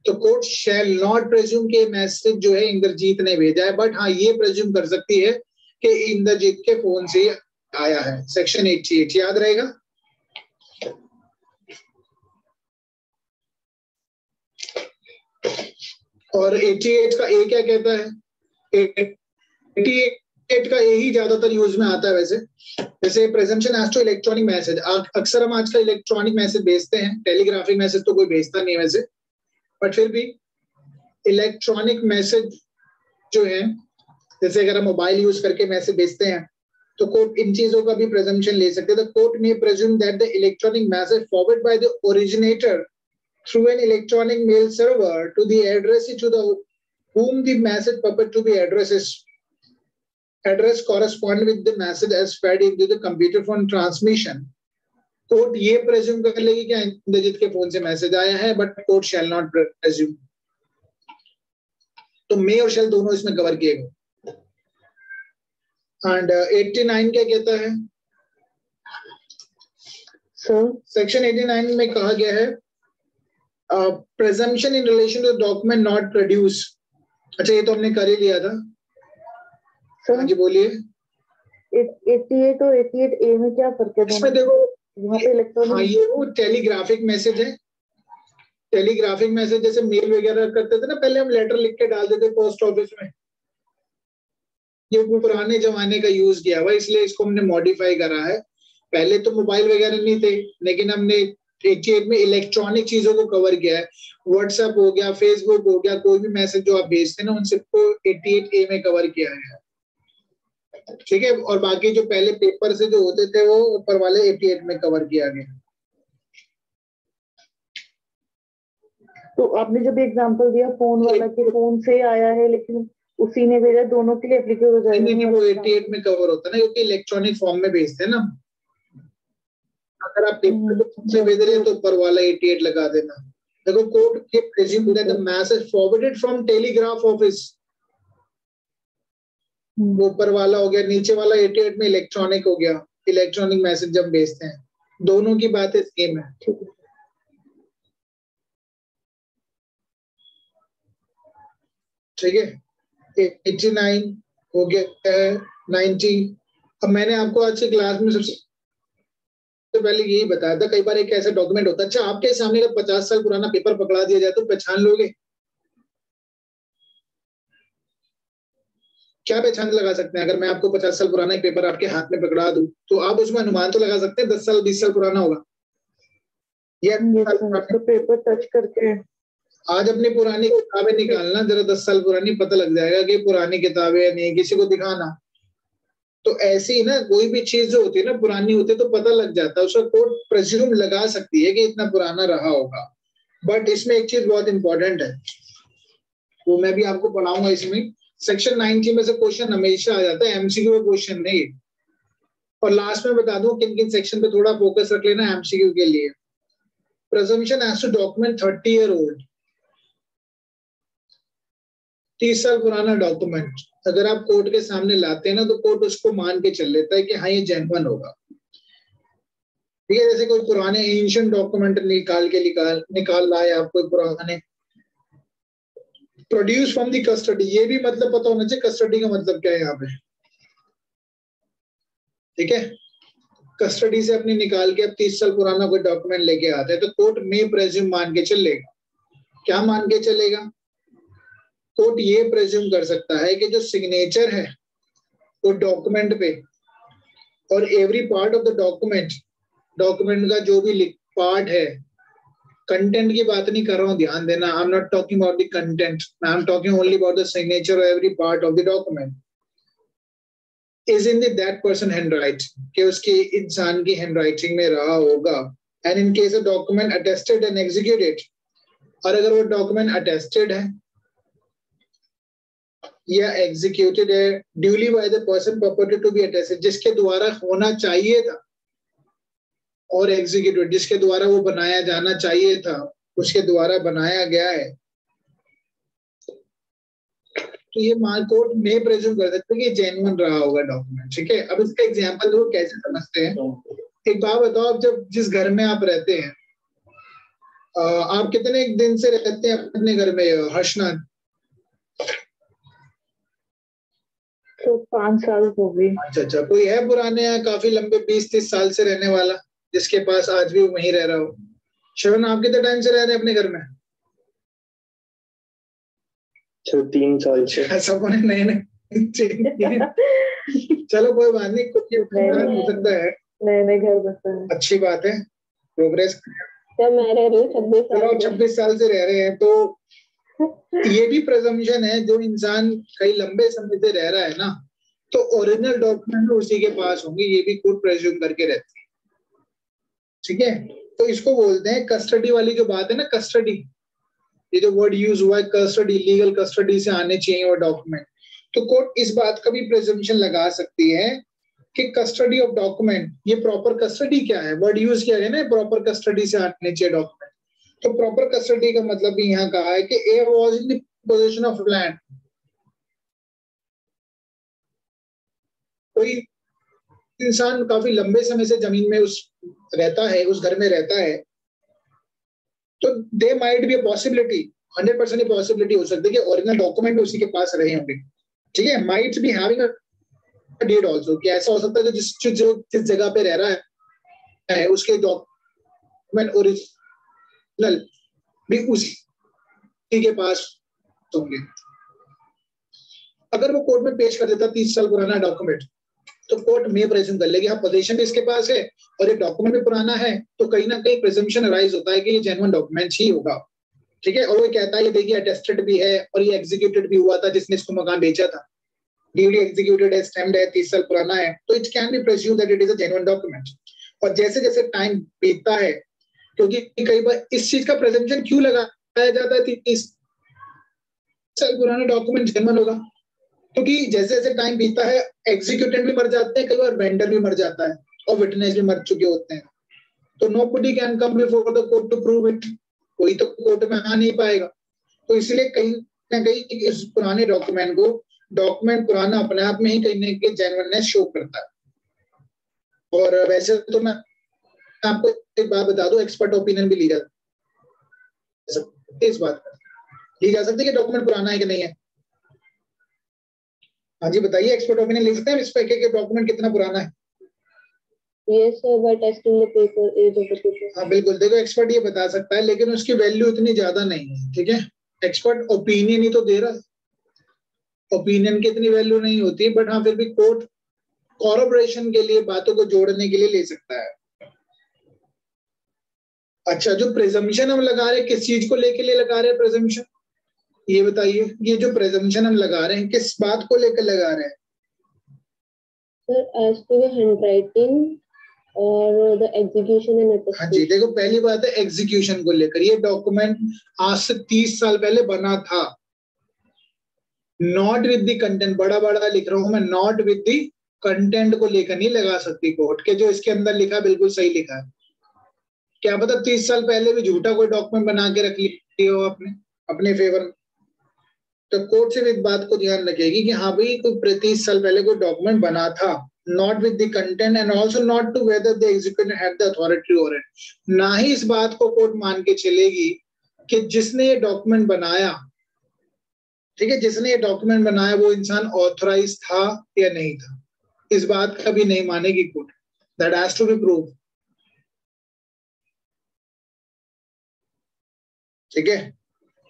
तो कोर्ट शैल नॉट प्रेज्यूम के मैसेज जो है इंद्रजीत ने भेजा है, बट हाँ ये प्रेज्यूम कर सकती है कि इंद्रजीत के फोन से आया है। सेक्शन 88 याद रहेगा। और 88 का ए क्या कहता है? 88 का ए ही ज्यादातर यूज में आता है वैसे। जैसे प्रेजम्पशन एज टू इलेक्ट्रॉनिक मैसेज, अक्सर हम आजकल इलेक्ट्रॉनिक मैसेज भेजते हैं, टेलीग्राफिक मैसेज तो कोई भेजता नहीं वैसे, बट फिर भी इलेक्ट्रॉनिक मैसेज जो है, जैसे अगर हम मोबाइल यूज करके मैसेज भेजते हैं, तो कोर्ट इन चीजों का भी प्रेजम्पशन ले सकते हैं। The court may presume that the electronic message forward by the originator through an electronic mail server to the addressee to the whom the message purport to be address correspond with the message as fed into the computer for transmission. Court ये प्रेज्यूम कर लेगी कि इंद्रजीत के phone से message आया है, but court shall not प्रेज्यूम। तो मे और शैल दोनों इसमें कवर किए गए। एंड 89 क्या कहता है? सेक्शन 89 में कहा गया है presumption in relation to the document not produce। अच्छा, ये तो हमने कर ही लिया था। हाँ जी बोलिए। 88 और 88A में क्या फर्क है? इसमें देखो, यहाँ पे इलेक्ट्रॉनिक, हाँ ये वो टेलीग्राफिक मैसेज है। टेलीग्राफिक मैसेज जैसे मेल वगैरह करते थे ना, पहले हम लेटर लिख के डाल देते पोस्ट ऑफिस में, ये पुराने जमाने का यूज किया हुआ, इसलिए इसको हमने मॉडिफाई करा है। पहले तो मोबाइल वगैरह नहीं थे, लेकिन हमने 88 में इलेक्ट्रॉनिक चीजों को कवर किया है। व्हाट्सएप हो गया, फेसबुक हो गया, कोई भी मैसेज जो आप भेजते हैं ना, उन सबको 88A में कवर किया है, ठीक है। और बाकी जो पहले पेपर से जो होते थे वो ऊपर वाले 88 में कवर किया गया। तो आपने जब एग्जांपल दिया फोन वाला के फोन से आया है लेकिन उसी ने भेजा, दोनों के लिए एप्लीकेबल हो जाएगा? नहीं, वो 88 में कवर होता है ना, क्योंकि इलेक्ट्रॉनिक फॉर्म में भेजते हैं ना। अगर आप पेपर से भेज रहे हैं तो ऊपर वाला 88 लगा देना। देखो, कोर्ट के presume that the message forwarded from telegraph office, वो ऊपर वाला हो गया, नीचे वाला 88 में इलेक्ट्रॉनिक हो गया। इलेक्ट्रॉनिक मैसेज जब भेजते हैं, दोनों की बातें सेम है। ठीक है, 89 हो गया है, 90। अब मैंने आपको आज की क्लास में सबसे पहले यही बताया था, कई बार एक ऐसा डॉक्यूमेंट होता है, अच्छा आपके सामने अगर 50 साल पुराना पेपर पकड़ा दिया जाए तो पहचान लोगे? क्या पहचान लगा सकते हैं? अगर मैं आपको 50 साल पुराना एक पेपर आपके हाथ में पकड़ा दूं तो आप उसमें अनुमान तो लगा सकते हैं 10 साल 20 साल पुराना होगा या तो पेपर टच करके। आज अपनी पुरानी किताबें निकालना जरा, 10 साल पुरानी, पता लग जाएगा कि पुरानी किताबें नहीं, किसी को दिखाना। तो ऐसी ना कोई भी चीज जो होती है ना पुरानी होती है तो पता लग जाता है, उसका कोर्ट प्रेज्यूम लगा सकती है कि इतना पुराना रहा होगा। बट इसमें एक चीज बहुत इंपॉर्टेंट है, वो मैं भी आपको पढ़ाऊंगा। इसमें सेक्शन 90 में से क्वेश्चन हमेशा आ जाता है, एमसीक्यू क्वेश्चन नहीं। और लास्ट में बता दूं किन किन सेक्शन पे थोड़ा फोकस रख लेना एमसीक्यू के लिए। Presumption as to document 30 year old, 30 साल पुराना डॉक्यूमेंट अगर आप कोर्ट के सामने लाते हैं ना तो कोर्ट उसको मान के चल लेता है कि हाँ ये जेन्युइन होगा। ठीक है, जैसे कोई पुराने एंशिएंट डॉक्यूमेंट निकाल लाए आप, कोई पुराने प्रोड्यूस फ्रॉम दी कस्टडी, ये भी मतलब पता होना चाहिए कस्टडी का मतलब क्या है यहाँ पे। ठीक है, कस्टडी से अपनी निकाल के अब 30 साल पुराना कोई डॉक्यूमेंट लेके आते हैं तो कोर्ट में प्रेज्यूम मान के चलेगा। क्या मान के चलेगा? कोर्ट ये प्रेज्यूम कर सकता है कि जो सिग्नेचर है वो डॉक्यूमेंट पे और every part of the document का जो भी पार्ट है, कंटेंट की बात नहीं कर रहा हूं, ध्यान देना, I am not talking about the content, I am talking only about the signature of every part of the document is in that person hand right, कि उसकी इंसान की हैंड राइटिंग में रहा होगा। And in case a document attested and executed, और अगर वो डॉक्यूमेंट अटेस्टेड है या एग्जीक्यूटेड है duly by the person purported to be attested, जिसके द्वारा होना चाहिए था, और एग्जीक्यूटेड जिसके द्वारा वो बनाया जाना चाहिए था, उसके द्वारा बनाया गया है, तो ये कोर्ट में प्रेज्यूम कर सकते हैं कि जेन्युइन रहा होगा डॉक्यूमेंट। ठीक है, अब इसका एग्जांपल देखो कैसे समझते हैं। एक बात बताओ, आप जब जिस घर में आप रहते हैं, आप कितने दिन से रहते हैं अपने घर में हर्षनाथ? तो 5 साल हो गए। अच्छा, कोई है पुराने यहाँ काफी लंबे 20-30 साल से रहने वाला जिसके पास आज भी वहीं रह रहा हो? श्रवण, आप कितने टाइम से रह रहे हैं अपने घर में? 3 साल से। सबको नए नए चलो कोई बात नहीं, कुछ हो सकता है, नए घर बसा है, अच्छी बात है, प्रोग्रेस। मैं रह रही हूँ 26 साल से रह रहे हैं, तो ये भी प्रेजम्पशन है, जो इंसान कई लंबे समय से रह रहा है ना, तो ओरिजिनल डॉक्यूमेंट उसी के पास होंगे, ये भी कोर्ट प्रेज्यूम करके रहती है। ठीक है, तो इसको बोलते हैं कस्टडी वाली जो बात है ना, कस्टडी, ये जो वर्ड यूज हुआ है कस्टडी, लीगल कस्टडी से आने चाहिए वो डॉक्यूमेंट, तो कोर्ट इस बात का भी प्रेजम्पशन लगा सकती है कि कस्टडी ऑफ डॉक्यूमेंट, ये प्रॉपर कस्टडी क्या है, वर्ड यूज किया है ना, प्रॉपर कस्टडी से आने चाहिए डॉक्यूमेंट। तो प्रॉपर कस्टडी का मतलब भी यहाँ कहा है कि ए was in the position of land, कोई इंसान काफी लंबे समय से जमीन में उस घर में रहता है, तो they might be a possibility, 100% possibility हो सकती है कि ओरिजिनल डॉक्यूमेंट उसी के पास रहे होंगे। ठीक है, might be having a date also, कि ऐसा हो सकता है कि जिस जगह पे रह रहा है उसके डॉक्यूमेंट ओरिजिनल भी उसी के पास होंगे। अगर वो कोर्ट में पेश कर देता 30 साल पुराना डॉक्यूमेंट, तो कोर्ट में प्रेज्यूम कर लेगी, हाँ पोजीशन भी इसके पास है और ये डॉक्यूमेंट भी पुराना है, तो कहीं ना कहीं प्रेजम्पशन अराइज होता है कि ये जेन्युइन डॉक्यूमेंट ही होगा। ठीक है, और वो कहता है ये देखिए अटेस्टेड भी है और ये एग्जीक्यूटेड भी हुआ था जिसने इसको मकान बेचा था, ड्यूली एग्जीक्यूटेड है, स्टैम्प्ड है, 30 साल पुराना है, तो it can be presumed that it is a genuine document. और जैसे जैसे टाइम बीतता है, क्योंकि कई बार इस चीज का प्रेजम्पशन क्यों लगाया जाता है 30 साल पुराना डॉक्यूमेंट जेन्युइन होगा, क्योंकि जैसे जैसे टाइम बीतता है एग्जीक्यूटेंट भी मर जाते हैं, कई बार वेंडर भी मर जाता है और विटनेस भी मर चुके होते हैं, तो nobody can come before the court to prove it, कोई तो कोर्ट में आ नहीं पाएगा। तो इसलिए कहीं ना कहीं इस पुराने डॉक्यूमेंट पुराना अपने आप में ही कहीं ना कहीं जेन्युइननेस शो करता है। और वैसे तो मैं आपको एक बात बता दूं, एक्सपर्ट ओपिनियन भी ली जा सकती है, इस बात पर ली जा सकती है कि डॉक्यूमेंट पुराना है कि नहीं है। हाँ जी बताइए, एक्सपर्ट ओपिनियन ले सकते हैं इस पे कि डॉक्यूमेंट कितना पुराना है? Yes, sir, by testing the paper, age of the paper. हाँ बिल्कुल, देखो एक्सपर्ट ये बता सकता है लेकिन उसकी वैल्यू इतनी ज्यादा नहीं है, ठीक है। एक्सपर्ट ओपिनियन ही तो दे रहा है, ओपिनियन की इतनी वैल्यू नहीं होती, बट हाँ फिर भी कोर्ट कॉरपोरेशन के लिए, बातों को जोड़ने के लिए ले सकता है। अच्छा, जो प्रिजम्पशन हम लगा रहे हैं किस चीज को लेके लिए लगा रहे हैं प्रिजम्पशन, ये बताइए। ये जो प्रिजम्पशन हम लगा रहे हैं किस बात को लेकर लगा रहे हैं? Sir, as to the handwriting और the execution and attestation. हाँ जी, देखो पहली बात है एग्जीक्यूशन को लेकर, ये डॉक्यूमेंट आज से 30 साल पहले बना था। नॉट विद द कंटेंट, बड़ा बड़ा लिख रहा हूं मैं, नॉट विद द कंटेंट को लेकर नहीं लगा सकती कोर्ट के, जो इसके अंदर लिखा बिल्कुल सही लिखा है। क्या पता 30 साल पहले भी झूठा कोई डॉक्यूमेंट बना के रख लिया हो आपने अपने फेवर में, तो कोर्ट से इस बात को ध्यान रखेगी कि हाँ भाई कोई 30 साल पहले कोई डॉक्यूमेंट बना था, not with the content and also not to whether the executor had the authority over it. ना ही इस बात को कोर्ट मान के चलेगी कि जिसने ये डॉक्यूमेंट बनाया, ठीक है, जिसने ये डॉक्यूमेंट बनाया वो इंसान ऑथराइज था या नहीं था, इस बात का भी नहीं मानेगी court. That has to be prove, ठीक है।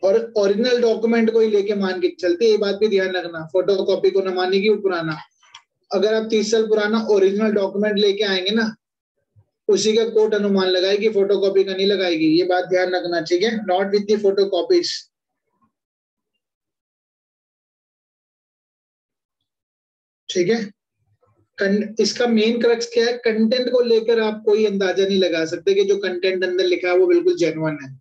और ओरिजिनल डॉक्यूमेंट को ही लेके मान के चलते, ये बात भी ध्यान रखना, फोटोकॉपी को न मानेगी वो पुराना। अगर आप 30 साल पुराना ओरिजिनल डॉक्यूमेंट लेके आएंगे ना, उसी का कोर्ट अनुमान लगाएगी, फोटोकॉपी का नहीं लगाएगी, ये बात ध्यान रखना, ठीक है। नॉट विद द फोटोकॉपीज, ठीक है। इसका मेन क्रक्स क्या है, कंटेंट को लेकर आप कोई अंदाजा नहीं लगा सकते कि जो कंटेंट अंदर लिखा है वो बिल्कुल जेन्युइन है।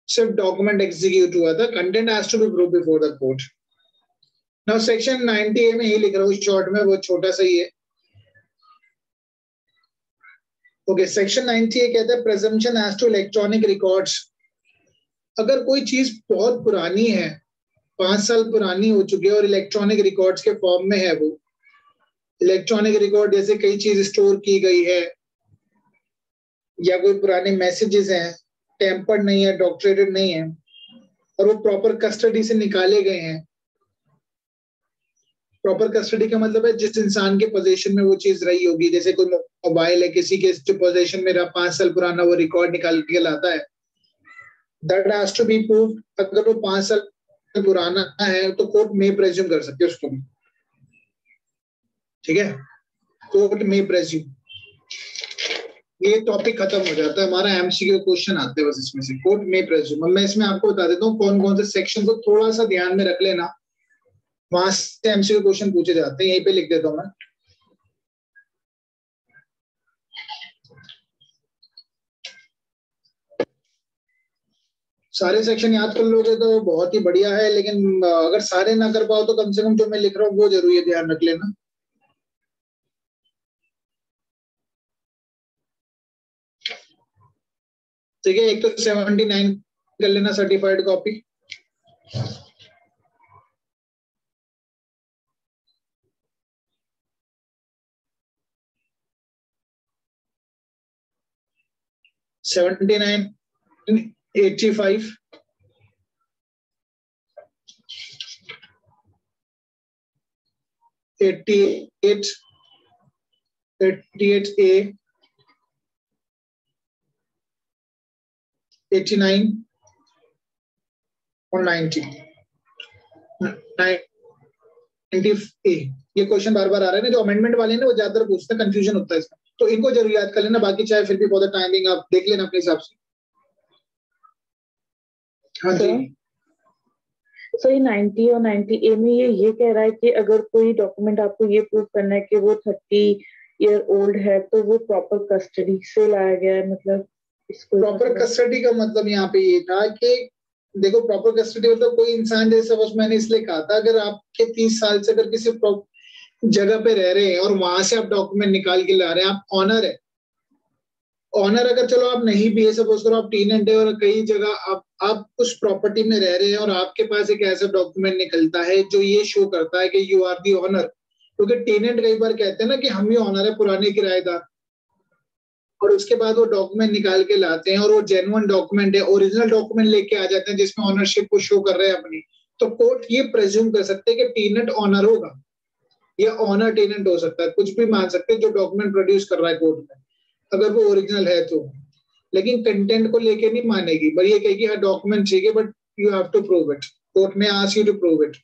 सिर्फ डॉक्यूमेंट एग्जीक्यूट हुआ था, content has to be prove before the court. Now section 90A में ही लिख रहा हूँ शॉर्ट में, वो छोटा सा ही है। ओके, सेक्शन 90A कहता है presumption as to electronic records. अगर कोई चीज बहुत पुरानी है, 5 साल पुरानी हो चुकी है और इलेक्ट्रॉनिक रिकॉर्ड्स के फॉर्म में है, वो इलेक्ट्रॉनिक रिकॉर्ड जैसे कई चीज स्टोर की गई है या कोई पुराने मैसेजेस हैं, टेम्पर्ड नहीं है, डॉक्टरेटेड नहीं है, और वो प्रॉपर कस्टडी से निकाले गए हैं। प्रॉपर कस्टडी का मतलब है जिस इंसान के पोजीशन में वो चीज रही होगी, जैसे कोई मोबाइल है किसी के जो पोजीशन में रहा 5 साल पुराना, वो रिकॉर्ड निकाल के लाता है, that has to be proved. अगर वो 5 साल पुराना है तो कोर्ट में प्रेज्यूम कर सकते है उसको, ठीक है, कोर्ट में प्रेज्यूम। ये टॉपिक खत्म हो जाता है हमारा, एमसीक्यू क्वेश्चन आते हैं बस इसमें से, कोर्ट में प्रेज्यूम। अब मैं इसमें आपको बता देता हूँ कौन कौन से सेक्शन को थोड़ा सा ध्यान में रख लेना, वहां से एमसीक्यू क्वेश्चन पूछे जाते हैं। यहीं पे लिख देता हूं मैं, सारे सेक्शन याद कर लोगे तो बहुत ही बढ़िया है, लेकिन अगर सारे ना कर पाओ तो कम से कम जो मैं लिख रहा हूँ वो जरूर ध्यान रख लेना। ठीक है, एक तो 79 कर लेना सर्टिफाइड कॉपी, $79, 85, 88, 88A, 89 और 90, 90A। ये क्वेश्चन बार बार आ रहे हैं जो अमेंडमेंट वाले ने, वो ज्यादातर पूछते हैं, कंफ्यूजन होता है इसमें, तो इनको जरूर याद कर लेना। बाकी चाहे फिर भी बहुत टाइमिंग आप देख लेना अपने हिसाब से। हाँ जी सर, ये 90 और 90A में ये कह रहा है कि अगर कोई डॉक्यूमेंट आपको ये प्रूव करना है कि वो 30 ईयर ओल्ड है तो वो प्रॉपर कस्टडी से लाया गया है, मतलब इसको प्रॉपर कस्टडी का मतलब यहाँ पे ये था कि देखो प्रॉपर कस्टडी मतलब कोई इंसान, जैसे सपोज मैंने इसलिए कहा था, अगर आपके 30 साल से अगर किसी जगह पे रह रहे हैं और वहां से आप डॉक्यूमेंट निकाल के ला रहे हैं, आप ऑनर है, ऑनर अगर चलो आप नहीं भी है, सपोज करो आप टेनेंट है और कई जगह आप उस प्रॉपर्टी में रह रहे हैं और आपके पास एक ऐसा डॉक्यूमेंट निकलता है जो ये शो करता है कि यू आर दी ऑनर, क्योंकि टेनेंट कई बार कहते हैं ना कि हम ही ऑनर है, पुराने किराएदार, और उसके बाद वो डॉक्यूमेंट निकाल के लाते हैं और वो जेन्युइन डॉक्यूमेंट है, ओरिजिनल डॉक्यूमेंट लेके आ जाते हैं जिसमें ऑनरशिप को शो कर रहे हैं अपनी, तो कोर्ट ये प्रेज्यूम कर सकते हैं कि टेनेंट ऑनर होगा या ऑनर टेनेंट हो सकता है, कुछ भी मान सकते हैं जो डॉक्यूमेंट प्रोड्यूस कर रहा है कोर्ट में, अगर वो ओरिजिनल है तो। लेकिन कंटेंट को लेके नहीं मानेगी, बट ये कहेगी हाँ डॉक्यूमेंट चाहिए but you have to prove it, court में ask you to prove it.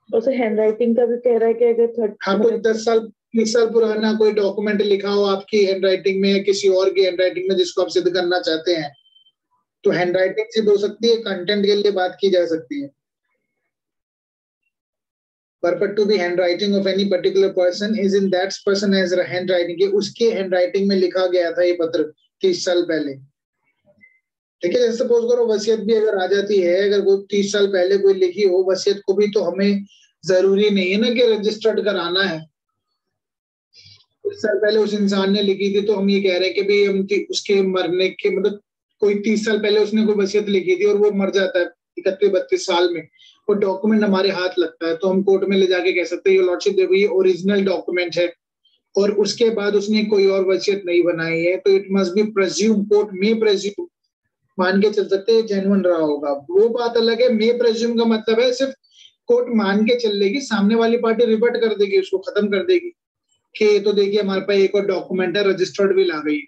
और हैंडराइटिंग का भी कह रहा है कि अगर हाँ कोई 10 साल 20 साल पुराना कोई डॉक्यूमेंट लिखा हो आपकी हैंडराइटिंग में, किसी और की हैंडराइटिंग में, जिसको आप सिद्ध करना चाहते हैं, तो हैंडराइटिंग सिद्ध हो सकती है, कंटेंट के लिए बात की जा सकती है। Purport to be handwriting of any particular person is in that person as a handwriting, कि उसके हैंडराइटिंग में लिखा गया था ये पत्र 30 साल पहले। ठीक है, जैसे सपोज करो वसीयत भी अगर आ जाती है, अगर कोई 30 साल पहले कोई लिखी हो वसीयत को भी, तो हमें जरूरी नहीं है ना कि रजिस्टर्ड कराना है। 30 साल पहले उस इंसान ने लिखी थी तो हम ये कह रहे हैं कि भाई हम उसके मरने के मतलब कोई 30 साल पहले उसने कोई वसीयत लिखी थी और वो मर जाता है 31-32 साल में, वो डॉक्यूमेंट हमारे हाथ लगता है, तो हम कोर्ट में ले जाके कह सकते हैं ये लॉर्डशिप देखो ये ओरिजिनल डॉक्यूमेंट है और उसके बाद उसने कोई और वसीयत नहीं बनाई है, तो इट मस्ट बी प्रेज्यूम, कोर्ट में प्रेज्यूम मान के चल सकते हैं जेन्युइन रहा होगा। वो बात अलग है, मे प्रेज्यूम का मतलब है सिर्फ कोर्ट मान के चल लेगी, सामने वाली पार्टी रिवर्ट कर देगी, उसको खत्म कर देगी कि तो देखिए हमारे पास एक और डॉक्यूमेंट है, रजिस्टर्ड विल आ गई।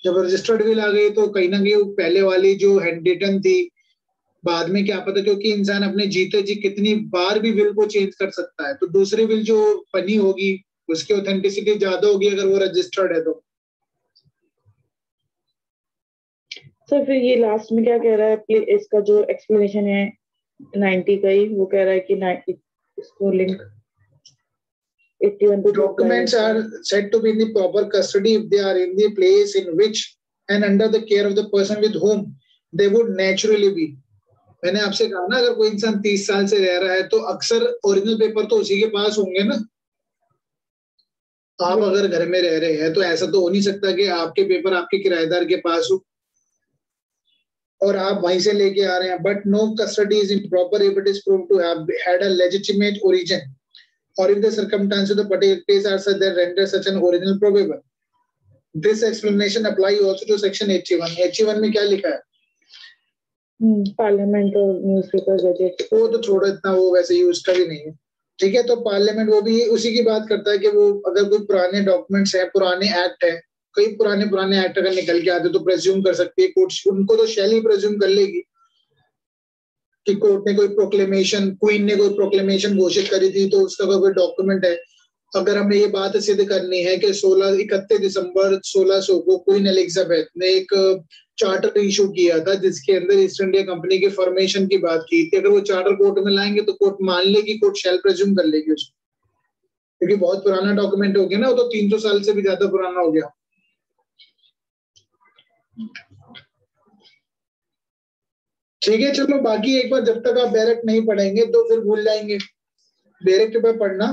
जब रजिस्टर्ड विल आ गई तो कहीं ना कहीं पहले वाली जो हैंड रिटन थी, बाद में क्या पता, क्योंकि इंसान अपने जीते जी कितनी बार भी विल को चेंज कर सकता है, तो दूसरी विल जो बनी होगी उसकी ऑथेंटिसिटी ज्यादा होगी अगर वो रजिस्टर्ड है तो। सर फिर ये लास्ट में क्या कह रहा है, इसका जो एक्सप्लेनेशन है 90 का ही, वो कह रहा है कि 90 इसको लिंक 81 पे documents are said to be in the proper custody if they are in the place in which and under the care of the person with whom they would naturally be। मैंने आपसे कहा ना अगर कोई इंसान 30 साल से रह रहा है तो अक्सर ओरिजिनल पेपर तो उसी के पास होंगे ना। आप अगर घर में रह रहे हैं तो ऐसा तो हो नहीं सकता कि आपके पेपर आपके किराएदार के पास हो और आप वहीं से लेके आ रहे हैं। But no custody is improper if it is proved to have had a legitimate origin or if the circumstances of the particular case are such that render such an original probable। This explanation apply also to section 81। 81 में क्या लिखा है? Parliament और newspaper gazette, वो तो छोड़ो, इतना वो वैसे यूज का भी नहीं है। ठीक है, तो पार्लियामेंट वो भी उसी की बात करता है कि वो अगर कोई पुराने डॉक्यूमेंट्स है, पुराने एक्ट है, कई पुराने एक्ट अगर निकल के आते तो प्रेज्यूम कर सकती है कोर्ट, उनको तो शैली प्रेज्यूम कर लेगी कि कोर्ट ने कोई प्रोक्लेमेशन, क्वीन ने कोई प्रोक्लेमेशन घोषित करी थी तो उसका कोई डॉक्यूमेंट है। अगर हमें ये बात सिद्ध करनी है कि 31 दिसंबर 1600 को क्वीन एलिजाबेथ ने एक चार्टर इशू किया था जिसके अंदर ईस्ट इंडिया कंपनी के फॉर्मेशन की बात की थी, अगर वो चार्टर कोर्ट में लाएंगे तो कोर्ट मान लेगी, कोर्ट शैल प्रेज्यूम कर लेगी उसको, क्योंकि बहुत पुराना डॉक्यूमेंट हो गया ना, वो तो 300 साल से भी ज्यादा पुराना हो गया। ठीक है, चलो बाकी एक बार जब तक आप डायरेक्ट नहीं पढ़ेंगे तो फिर भूल जाएंगे, डायरेक्ट पे पढ़ना